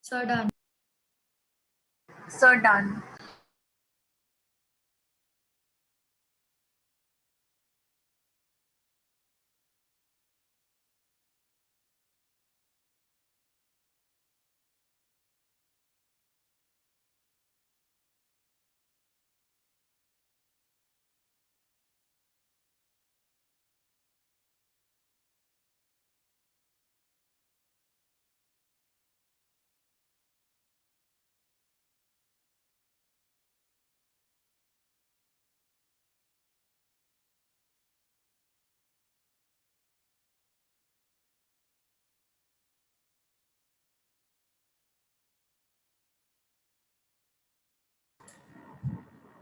So done. So done.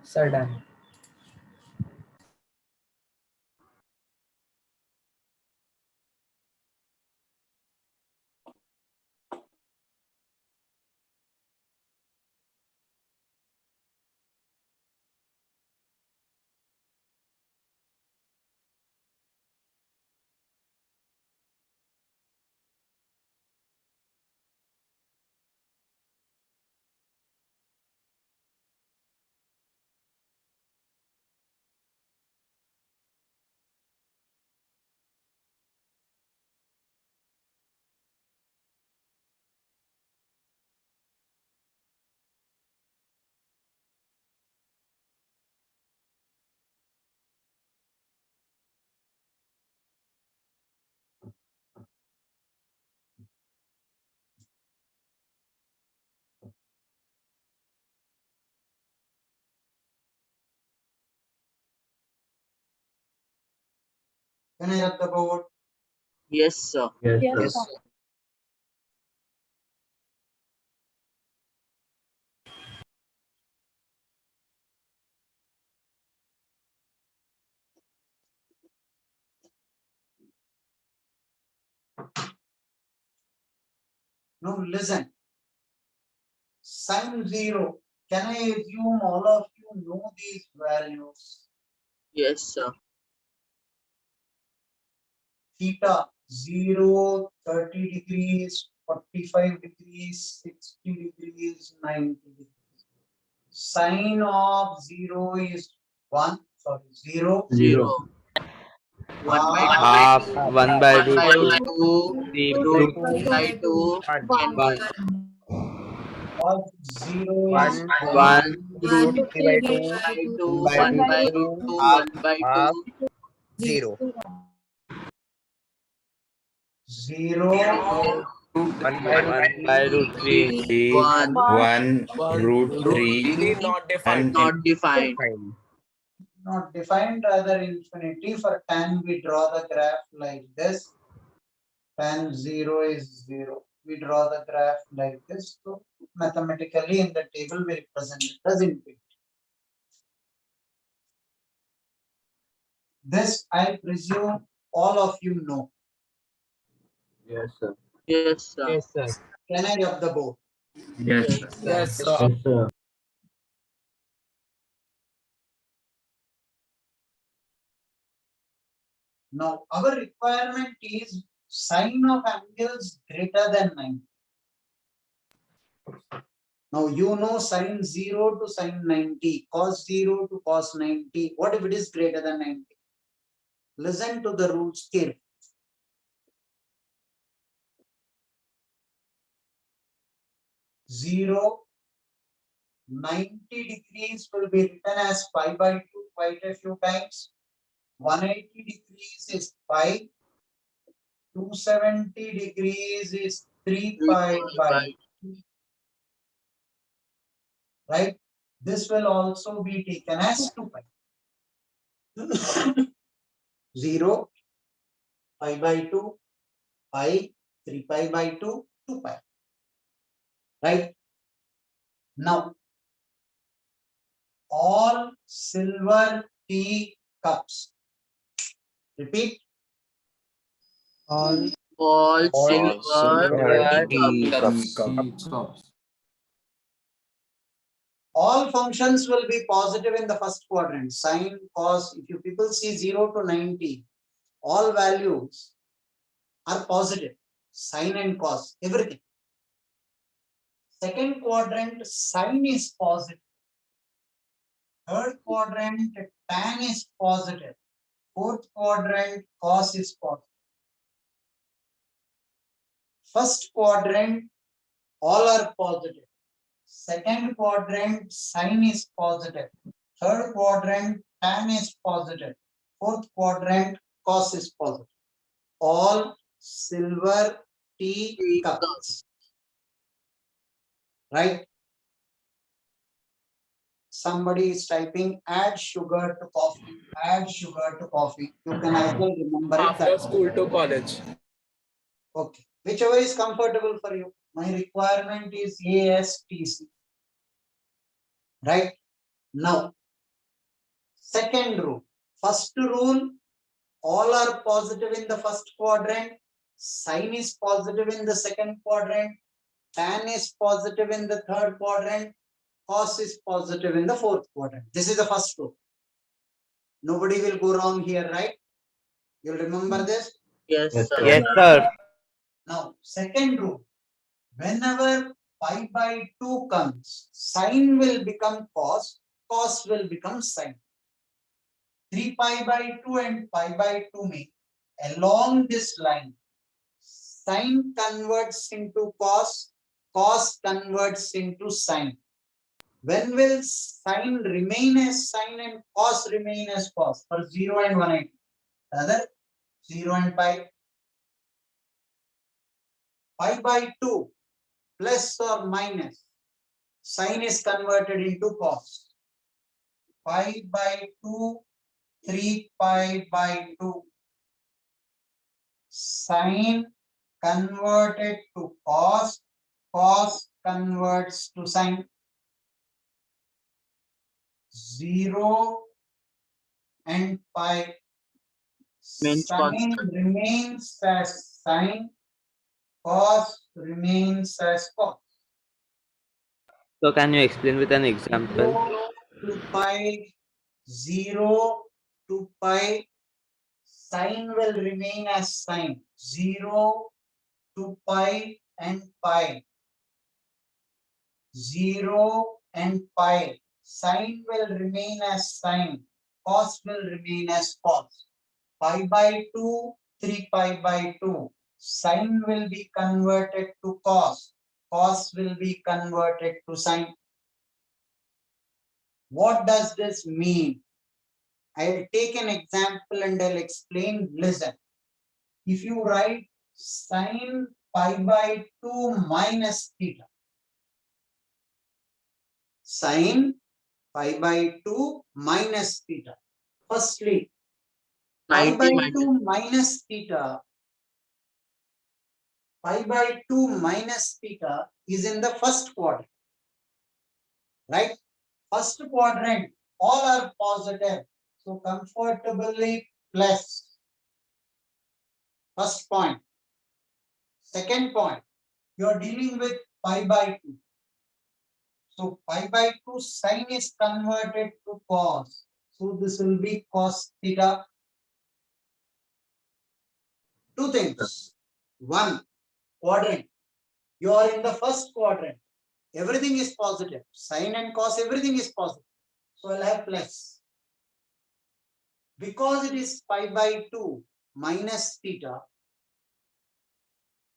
So done. Can I have the board? Yes, sir. Yes, sir. Now listen. Sine 0. Can I assume all of you know these values? Yes, sir. Theta 0, 30 degrees, 45 degrees, 60 degrees, 90 degrees. Sine of 0 is 1. Sorry, 0. 0. 1 by Half 1 by root 2, 2. root 3 by 2, 1 by Of 0 is 1 root 3 by 2, 1 by root 2, 1 by 2, 0. 0. 1 by root 3. 1. 1 root 3 Not defined. Not defined. Not defined, rather infinity. For tan, we draw the graph like this. Tan 0 is 0. We draw the graph like this. So mathematically in the table we represent it as infinity. This I presume all of you know. Yes, sir. Yes, sir. Yes, sir. Can I rub the board? Yes, sir. Yes, sir. Yes, sir. Now our requirement is sine of angles greater than 90. Now you know sine 0 to sine 90, cos 0 to cos 90. What if it is greater than 90? Listen to the rules carefully. 0, 90 degrees will be written as pi by 2 quite a few times. 180 degrees is pi. 270 degrees is 3 pi by 2. Right? This will also be taken as 2 pi. 0, pi by 2, pi, 3 pi by 2, 2 pi. Right? Now, all silver tea cups. Repeat. All silver silver teacups. All functions will be positive in the first quadrant. Sine, cos, if you people see 0 to 90, all values are positive. Sine and cos, everything. Second quadrant, sine is positive. Third quadrant, tan is positive. Fourth quadrant, cos is positive. First quadrant, all are positive. Second quadrant, sine is positive. Third quadrant, tan is positive. Fourth quadrant, cos is positive. All silver tea cups. Right? Somebody is typing, add sugar to coffee. Add sugar to coffee. You can as well remember it. After school to college. Okay. Whichever is comfortable for you. My requirement is ASTC. Right? Now, second rule. First rule, all are positive in the first quadrant. Sine is positive in the second quadrant. Tan is positive in the third quadrant. Cos is positive in the fourth quadrant. This is the first rule. Nobody will go wrong here, right? You'll remember this? Yes, sir. Yes, sir. Now, second rule. Whenever pi by 2 comes, sine will become cos, cos will become sine. 3 pi by 2 and pi by 2 mean along this line, sine converts into cos, cos converts into sine. When will sine remain as sine and cos remain as cos? For 0 and 180. Rather, 0 and pi. Pi by 2 plus or minus, sine is converted into cos. Pi by 2, 3 pi by 2. Sine converted to cos, cos converts to sine. 0 and pi. Means Sine constant. remains as sine. cos remains as cos. So can you explain with an example? 0 to pi, 0 to pi, sine will remain as sine. 0 to pi and pi. 0 and pi. Sine will remain as sine. Cos will remain as cos. Pi by 2, 3 pi by 2. Sine will be converted to cos. Cos will be converted to sine. What does this mean? I'll take an example and I'll explain. Listen. If you write sine pi by 2 minus theta. Sine pi by 2 minus theta. Firstly, pi by 2 minus theta. Pi by 2 minus theta is in the first quadrant. Right? First quadrant, all are positive. So comfortably plus. First point. Second point, you are dealing with pi by 2. So pi by 2 sine is converted to cos. So this will be cos theta. Two things. One, quadrant. You are in the first quadrant. Everything is positive. Sine and cos, everything is positive. So I'll have plus. Because it is pi by 2 minus theta,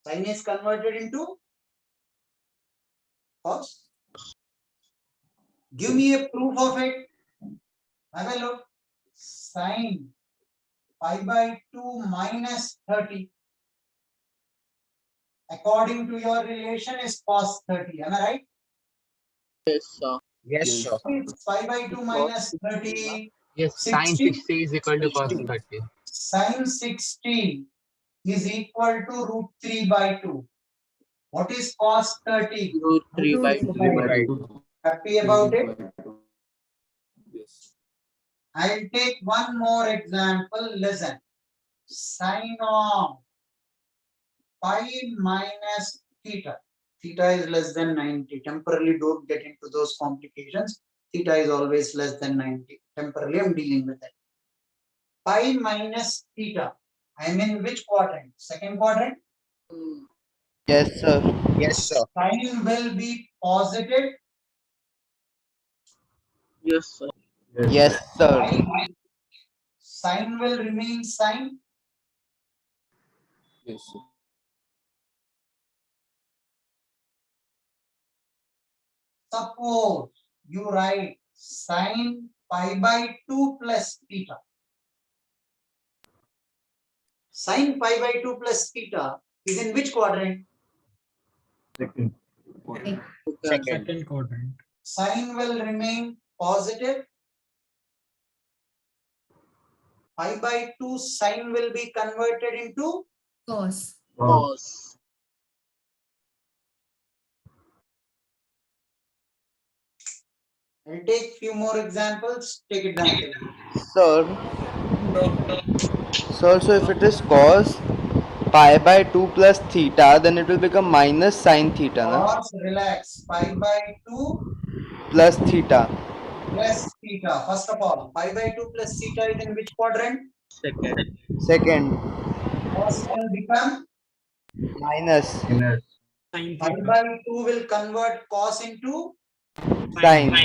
sine is converted into cos. Give me a proof of it. Have a look. Sine pi by 2 minus 30. According to your relation is cos 30. Am I right? Yes, sir. Yes, sir. Pi by 2 minus 30. Yes, sine 60 is equal to cos 30. Sine 60 is equal to root 3 by 2. What is cos 30? Root 3 by 2. Happy about it? Yes. I'll take one more example. Listen. Sine of pi minus theta. Theta is less than 90. Temporarily don't get into those complications. Theta is always less than 90. Temporarily I'm dealing with it. Pi minus theta. I'm in which quadrant? Second quadrant? Yes, sir. Yes, sir. Sine will be positive. Yes, sir. Yes, sir. Sine will remain sine. Yes, sir. Suppose you write sine pi by 2 plus theta. Sine pi by 2 plus theta is in which quadrant? Second. Second quadrant. Sine will remain positive. Pi by 2 sine will be converted into Cos. Cos. I'll take few more examples. Take it down. Sir. Sir, so if it is cos pi by 2 plus theta, then it will become minus sine theta, na? Cos, relax. Pi by 2 Plus theta. plus theta. First of all, pi by 2 plus theta is in which quadrant? Second. Second. Cos will become Minus. pi by 2 will convert cos into Sine.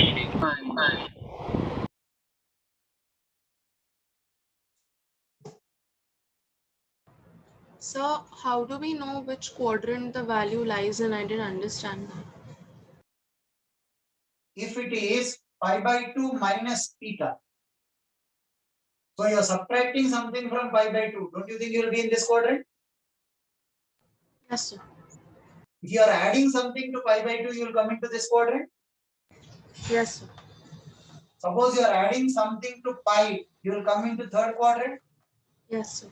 So how do we know which quadrant the value lies in? I didn't understand that. if it is pi by 2 minus theta. So you're subtracting something from pi by 2. Don't you think you will be in this quadrant? Yes, sir. If you are adding something to pi by 2, you will come into this quadrant. Yes, sir. Suppose you are adding something to pi, you will come into third quadrant. Yes, sir.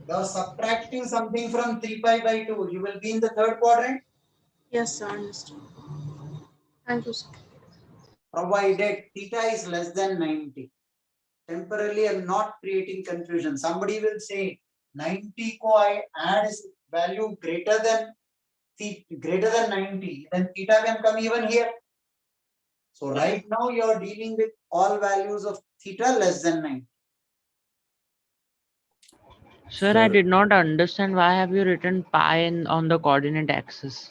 You are subtracting something from 3 pi by 2, you will be in the third quadrant. Yes, sir. Understood. Thank you, sir. Provided theta is less than 90. Temporarily, I am not creating confusion. Somebody will say 90 ko I add value greater than 90, then theta can come even here. So right now you are dealing with all values of theta less than 90. Sir, I did not understand why have you written pi on the coordinate axis.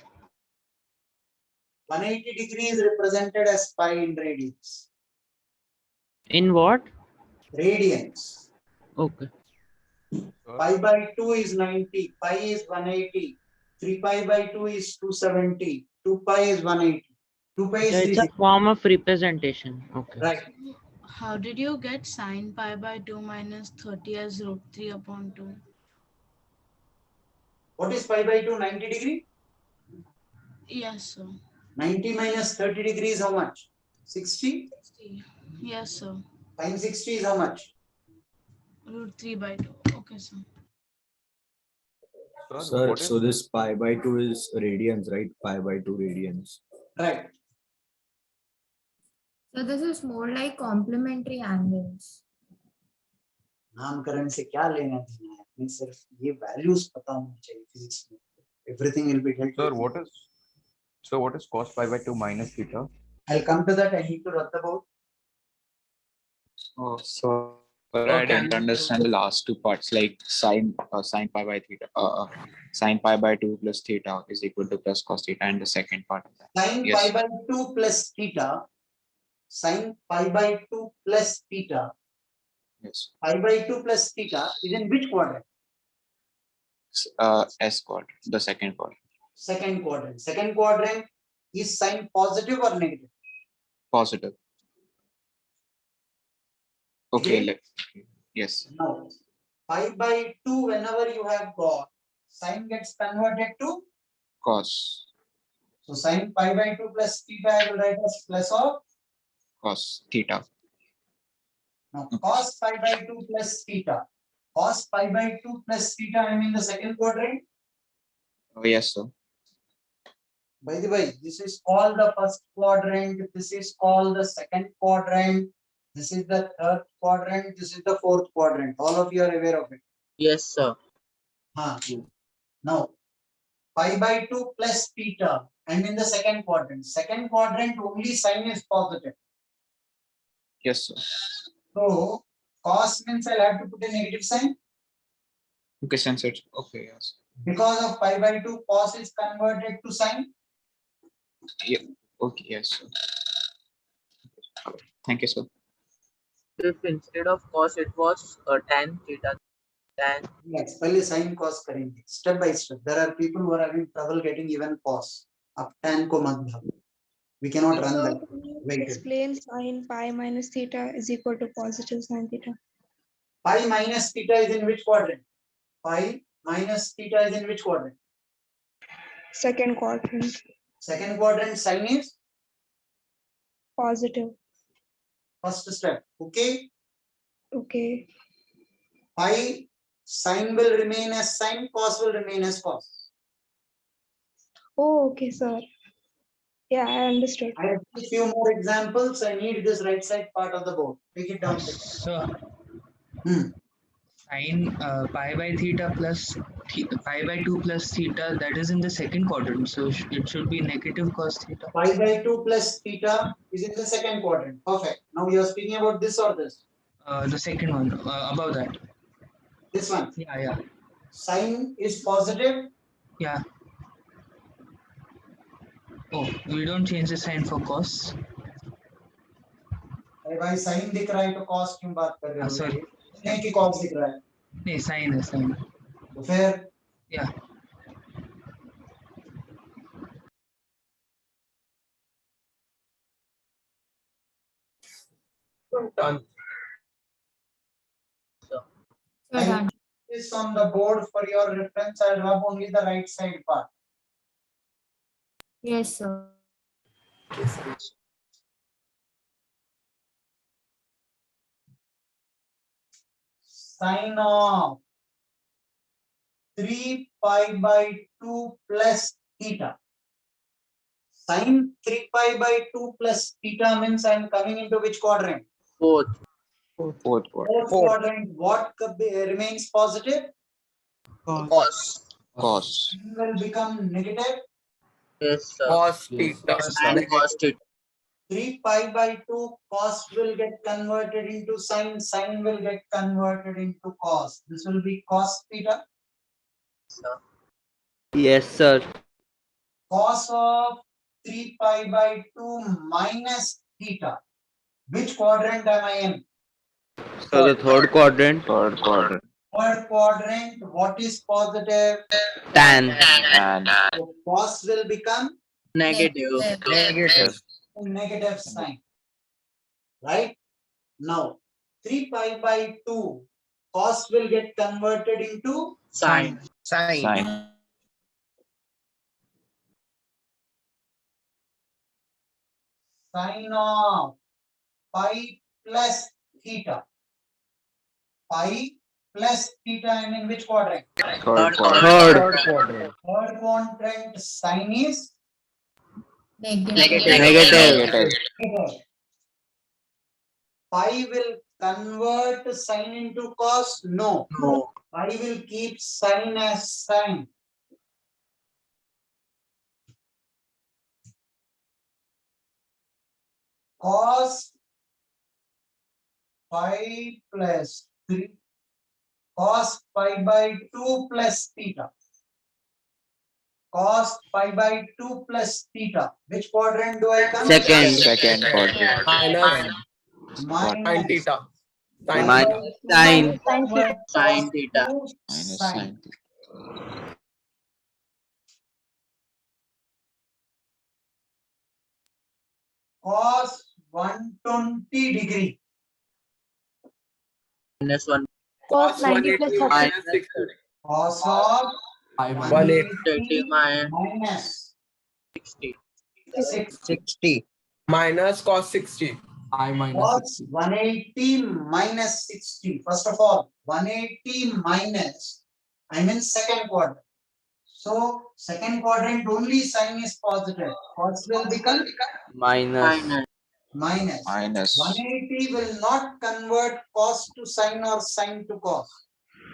180 degree is represented as pi in radians. In what? Radians. Okay. Pi by 2 is 90, pi is 180, 3 pi by 2 is 270, 2 pi is 180, 2 pi is So it's a 360. form of representation. Okay. Right. How did you get sine pi by 2 minus 30 as root 3 upon 2? What is pi by 2? 90 degree? Yes, sir. 90 minus 30 degrees how much? 60? 60. Yes, sir. Sin 60 is how much? Root 3 by 2. Okay, sir. Sir, so this pi by 2 is radians, right? Pi by 2 radians. Right. So this is more like complementary angles. नामकरण से क्या लेना देना है? हमें सिर्फ ये values पता होना चाहिए physics में. Everything will be dealt with. What is cos pi by 2 minus theta? I'll come to that. I need to rub the board. Oh, so I didn't understand the last two parts, like sine pi by theta, sine pi by 2 plus theta is equal to plus cos theta, and the second part of that. Sin Yes. pi by 2 plus theta. Sin pi by 2 plus theta. Yes. Pi by 2 plus theta is in which quadrant? S quadrant, the second quadrant. Second quadrant. Second quadrant is sign positive or negative? Positive. Okay. Okay. Yes. Now, pi by 2, whenever you have got, sign gets converted to Cos. so sin pi by 2 plus theta I will write as plus of. Cos theta. Now cos pi by 2 plus theta. Cos pi by 2 plus theta I am in the second quadrant. Oh, yes, sir. By the way, this is called the first quadrant. This is called the second quadrant. This is the third quadrant. This is the fourth quadrant. All of you are aware of it. Yes, sir. Now, pi by 2 plus theta and in the second quadrant. Second quadrant only sign is positive. Yes, sir. So, cos means I'll have to put a negative sign. Okay, since it's okay, yes. Because of pi by 2, cos is converted to sine. Yeah. Okay, yes, sir. Thank you, sir. If instead of cos it was tan theta, then Yes, पहले sin cos करेंगे. Step by step. There are people who are having trouble getting even cos. अब tan को मत भागो. We cannot run So, that. can you Wait. explain sin pi minus theta is equal to positive sin theta? Pi minus theta is in which quadrant? Pi minus theta is in which quadrant? Second quadrant. Second quadrant sign is Positive. first step. Okay. Okay. Pi sign will remain as sign, cos will remain as cos. Oh, okay, sir. Yeah, I understood. I have a few more examples. I need this right side part of the board. Take it down. So, sin pi by theta plus pi by 2 plus theta, that is in the second quadrant. So it should be negative cos theta. Pi by 2 plus theta is in the second quadrant. Perfect. Now you are speaking about this or this? The second one, above that. This one? Yeah. Sign is positive? Yeah. Oh, we don't change the sign for cos. अरे भाई sign दिख रहा है तो cos क्यों बात कर रहे हो? Sorry. नहीं कि cos दिख रहा है. नहीं, sign है sign. तो फिर? Yeah. Done. I put this on the board for your reference. I'll rub only the right side part. Yes, sir. Sine of 3 pi by 2 plus theta. Sine 3 pi by 2 plus theta means I'm coming into which quadrant? fourth. Fourth quadrant. What remains positive? Cos. Cos. Will become negative. Yes, sir. Cos theta. Sin cos theta. 3 pi by 2 cos will get converted into sin. Sin will get converted into cos. This will be cos theta. Yes, sir. Cos of 3 pi by 2 minus theta. Which quadrant am I in? So the third quadrant. Third quadrant. Third quadrant. What is positive? Tan. And So cos will become Negative. negative. Negative sign. Right? Now, 3 pi by 2 cos will get converted into Sin. sin. Sin of pi plus theta. Pi plus theta, I mean which quadrant? Third quadrant. Third. Third quadrant sin is Negative. negative. Pi will convert sin into cos? No. Pi will keep sin as sin. Cos pi plus 3. Cos pi by 2 plus theta. Cos pi by 2 plus theta. Which quadrant do I come? Second quadrant. Sin theta. Minus Sin. Sin theta. Minus sin. Cos 120 degree. Minus 1. Cos 90 plus 60. Cos of 180 minus 60. 60. Minus cos 60. Cos 180 minus 60. First of all, 180 minus, I'm in second quadrant. So, second quadrant only sign is positive. Cos will become Minus. minus. 180 will not convert cos to sin or sin to cos.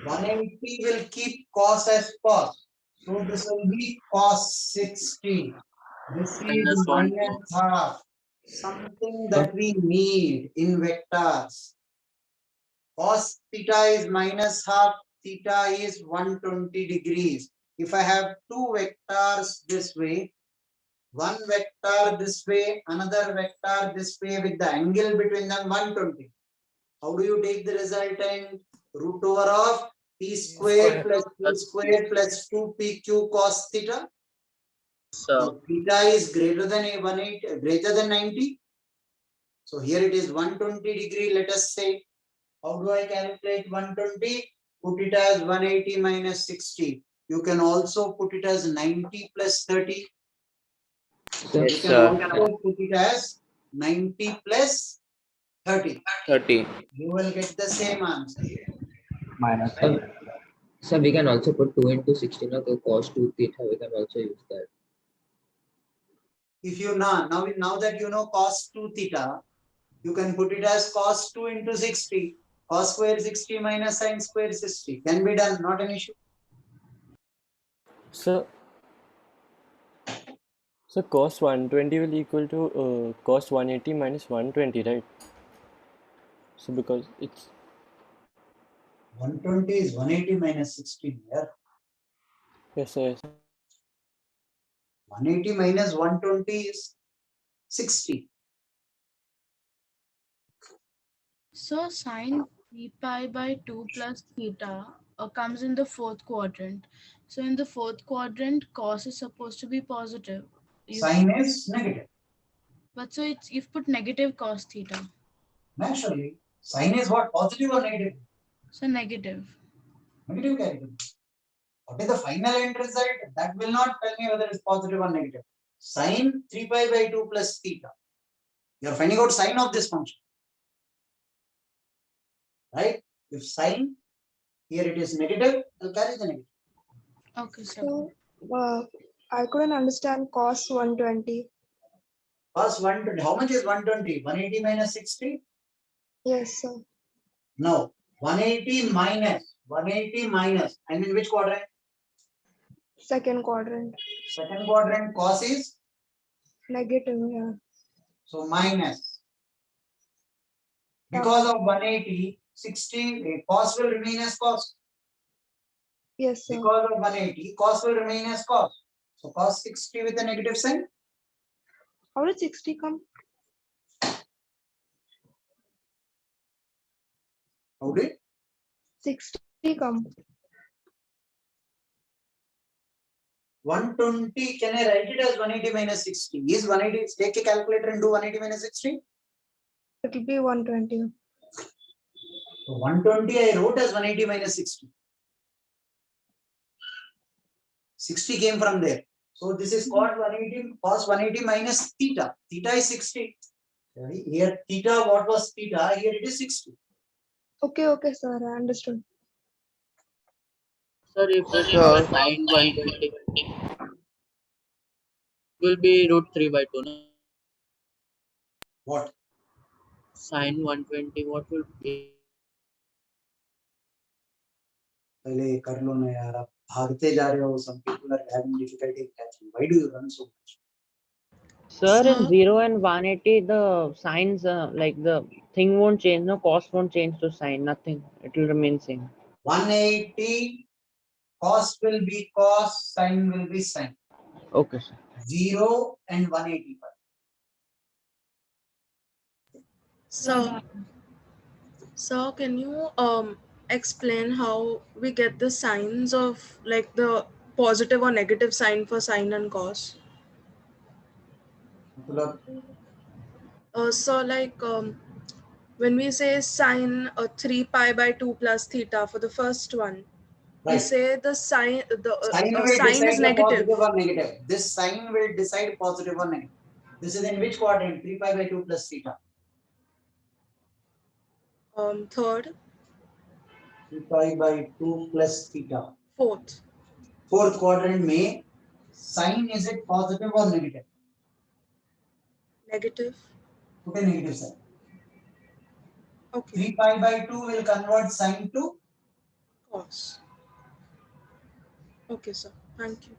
180 will keep cos as cos. So, this will be cos 60. This is minus half. Something that we need in vectors. Cos theta is minus half, theta is 120 degrees. If I have two vectors this way, one vector this way, another vector this way with the angle between them 120. How do you take the resultant? Root over of p squared plus q squared plus 2pq cos theta. So theta is greater than 180, greater than 90. So here it is 120 degree, let us say. How do I calculate 120? Put it as 180 minus 60. You can also put it as 90 plus 30. Yes, You can sir. also put it as 90 plus 30. 30. You will get the same answer. Minus. So we can also put 2 into 16 of the cos 2 theta. We can also use that. If you now that you know cos 2 theta, you can put it as cos 2 into 60. Cos square 60 minus sin square 60. Can be done, not an issue. So cos 120 will equal to cos 180 minus 120, right? So because it's 120 is 180 minus 60 here. yes, yes. 180 minus 120 is 60. So sin 3 pi by 2 plus theta comes in the fourth quadrant. So in the fourth quadrant, cos is supposed to be positive. Sin is negative. But so you've put negative cos theta. Naturally, sin is what? Positive or negative? So negative. Negative category. What is the final end result? That will not tell me whether it's positive or negative. Sin 3 pi by 2 plus theta. You are finding out sin of this function. Right? If sin, here it is negative, I'll carry the negative. Okay, so I couldn't understand cos 120. Cos 120. How much is 120? 180 minus 60? Yes, sir. No. 180 minus. I mean which quadrant? Second quadrant. Second quadrant cos is Negative, yeah. so minus. Because of 180, 60, cos will remain as cos. Yes, sir. Because of 180, cos will remain as cos. So cos 60 with a negative sign. How did 60 come? How did 60 come? 120? Can I write it as 180 minus 60? Is 180? Take a calculator and do 180 minus 60. It will be 120. So 120 I wrote as 180 minus 60. 60 came from there. So this is cos 180 minus theta. Theta is 60. Here theta, what was theta? Here it is 60. Okay, sir. I understood. Sir, if sine 120 will be root 3 by 2. No? What? Sine 120, what will be? पहले कर लो ना यार, आप भागते जा रहे हो. Some people are having difficulty catching. Why do you run so much? Sir, in 0 and 180, the signs, like the thing won't change, no cos won't change to sine, nothing. It will remain same. 180, cos will be cos, sine will be sine. Okay, sir. 0 and 180. So can you explain how we get the signs of like the positive or negative sign for sine and cos? So like when we say sine 3 pi by 2 plus theta for the first one, we Right. say the sign Sign will sign decide is the negative. positive or negative. This sign will decide positive or negative. This is in which quadrant? 3 pi by 2 plus theta. Third. 3 pi by 2 plus theta. Fourth. Fourth quadrant में sign is it positive or negative? Negative. Okay, negative sign. Okay. 3 pi by 2 will convert sine to Cos. Okay, sir. Thank you.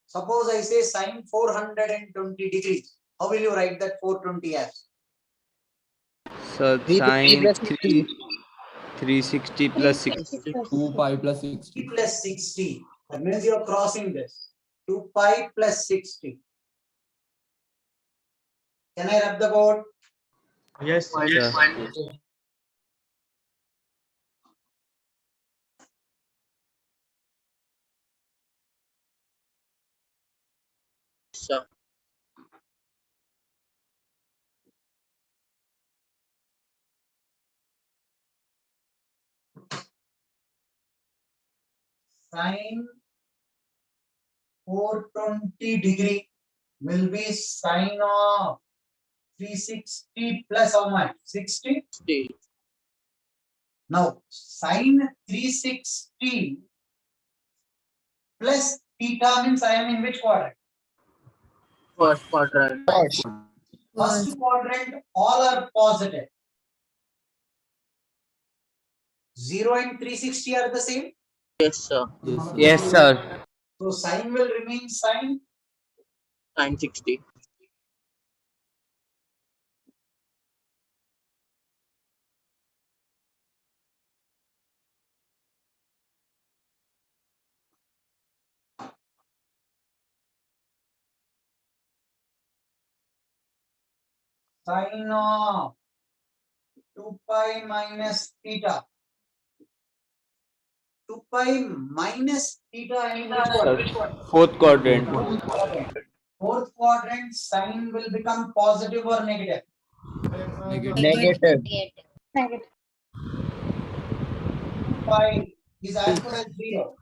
Suppose I say sine 420 degrees. How will you write that 420 as? So sine 360 plus 60. 2 pi plus 60. Plus 60. That means you are crossing this. 2 pi plus 60. Can I rub the board? Yes. Yes. Sir. Sine 420 degree will be sine of 360 plus how much? 60? Now, sine 360 plus theta means I am in which quadrant? First quadrant. First quadrant, all are positive. 0 and 360 are the same? Yes, sir. Yes, sir. So sine will remain sine. Sine 60. Sine of 2 pi minus theta. 2 pi minus theta in which quadrant? Fourth quadrant. Fourth quadrant, sine will become positive or negative? Negative. 2 pi is as good as 0.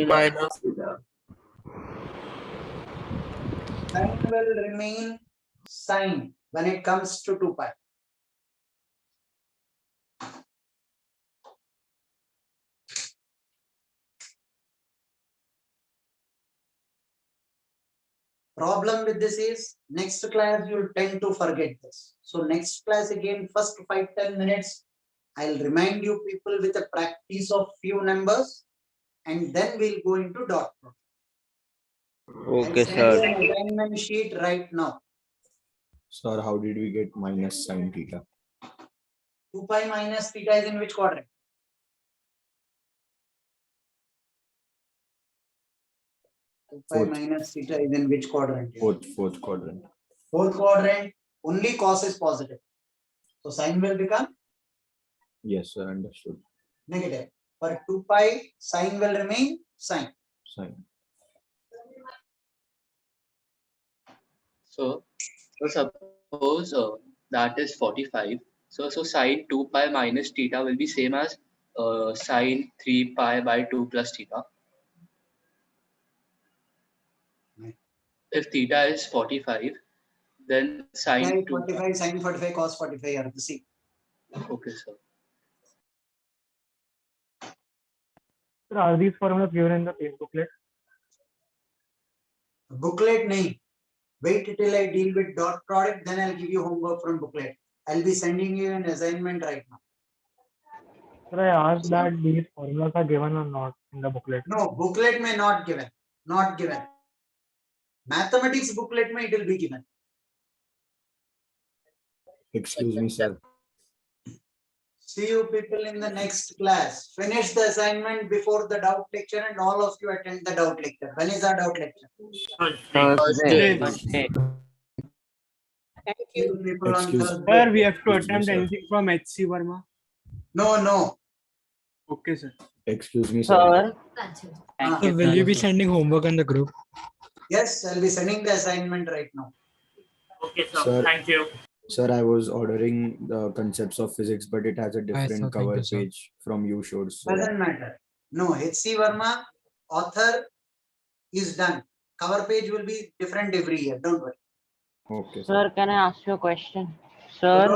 Minus theta. Sine will remain sine when it comes to 2 pi. Problem with this is next class you'll tend to forget this. So next class again, first 5-10 minutes, I'll remind you people with a practice of few numbers, and then we'll go into dot product. Okay, I'll send you sir. an assignment sheet right now. Sir, how did we get minus sine theta? 2 pi minus theta is in which quadrant? Pi Fourth. minus theta is in which quadrant? Fourth quadrant. Fourth quadrant, only cos is positive. So sine will become Yes, sir, understood. negative. For 2 pi, sine will remain sine. Sine. So suppose that is 45. So sine 2 pi minus theta will be same as sine 3 pi by 2 plus theta. If theta is 45, then sine 2 45, sine 45, cos 45 are the same. Okay, sir. Sir, are these formulas given in the page booklet? Booklet nahi. Wait till I deal with dot product, then I'll give you homework from booklet. I'll be sending you an assignment right now. Sir, I asked that these formulas are given or not in the booklet. No, booklet may not given. Not given. Mathematics booklet may it will be given. Excuse me, sir. See you people in the next class. Finish the assignment before the doubt lecture and all of you attend the doubt lecture. When is our doubt lecture? Thursday. Thank you people on Excuse- Thursday. Sir, we have to Excuse me, attempt sir. anything from HC Verma. No. Okay, sir. Excuse me, sir. Ah, So will you be sending homework on the group? yes, I'll be sending the assignment right now. Okay, Sir. Thank you. Sir, I was ordering the concepts of physics, but it has a different sir. cover Thank you, sir. page from you showed. So Doesn't matter. No, HC Verma, author is done. Cover page will be different every year. Don't worry. okay, sir. Sir, can I ask you a question? Sir,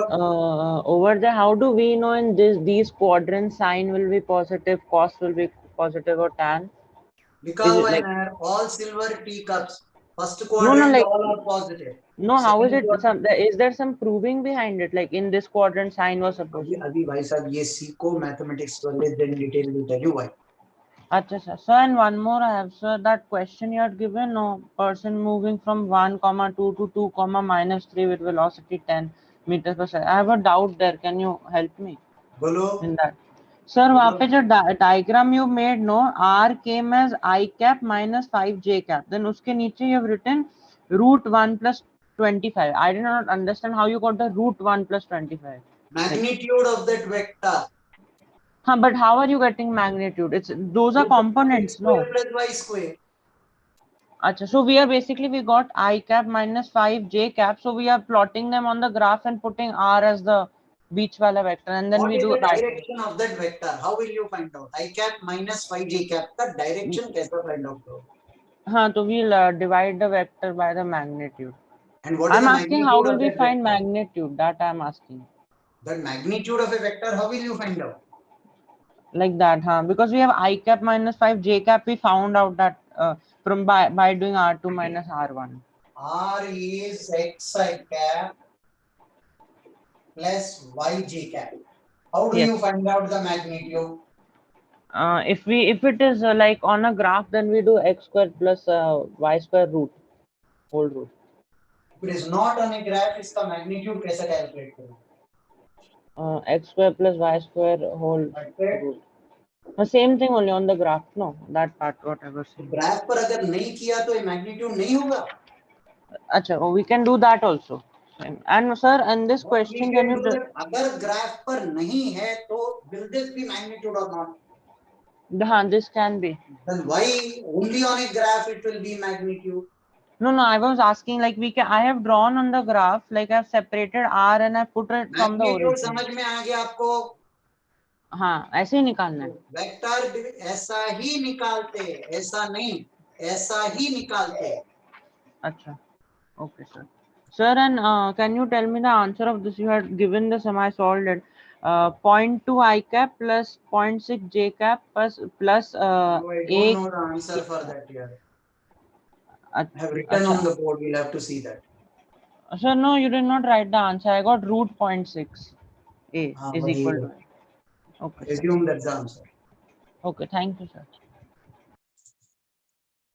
over there, how do we know in these quadrants sine will be positive, cos will be positive, or tan? Because like- all silver teacups. First No, quadrant, like all are positive. no. How is Second it? Is there some proving behind it? Like in this quadrant, sine was supposed to. अभी भाई साहब ये सीखो mathematics वाले then detail will tell you why. Acha, sir. Sir, and one more I have, sir. That question you had given, no person moving from 1,2 to 2, -3 with velocity 10 meters per second. I have a doubt there. Can you help me बोलो. in that? Sir, वहाँ पे जो diagram you made, no, R came as I cap minus 5 J cap. Then उसके नीचे you have written √1 plus 25. I did not understand how you got the √1 plus 25. Magnitude of that vector. But how are you getting magnitude? Those are components, no? X square plus y square. Achha, so we got I cap minus 5 J cap. So we are plotting them on the graph and putting R as the beach wala vector, and then What we is do the direction of that vector? How will you find out? I cap minus 5 j cap. The direction कैसे find out? So we'll divide the vector by the magnitude. And what is I'm the asking how magnitude will of we that find vector? magnitude? That I'm asking. The magnitude of a vector, how will you find out? Like that, because we have I cap minus 5 J cap. We found out that from by doing R2 minus R1. R is x I cap plus y j cap. How do Yes. you find out the magnitude? If it is like on a graph, then we do x square plus y square root, whole root. If it is not on a graph, इसका magnitude कैसे calculate करूँ? X square plus y square whole root. The same thing only on the graph, no? That part, whatever. Graph पर अगर नहीं किया तो magnitude नहीं होगा. Acha, we can do that also. And sir, and this question, can you? अगर graph पर नहीं है तो will this be magnitude or not? This can be. Then why only on a graph it will be magnitude? No, I was asking like I have drawn on the graph, like I've separated R and I put it from the Magnitude origin. समझ में आ गया आपको? हाँ, ऐसे ही निकालना है. Vector ऐसा ही निकालते, ऐसा नहीं, ऐसा ही निकालते. अच्छा, okay, sir. Sir, and can you tell me the answer of this? You had given the semi solved it. 0.2 I cap plus 0.6 J cap plus No, I don't know the answer for that here. I have written on the board. We'll have to see that. Sir, no, you did not write the answer. I got root 0.6 A is वही equal है. to. Okay. Assume that's the answer. Okay, thank you, sir.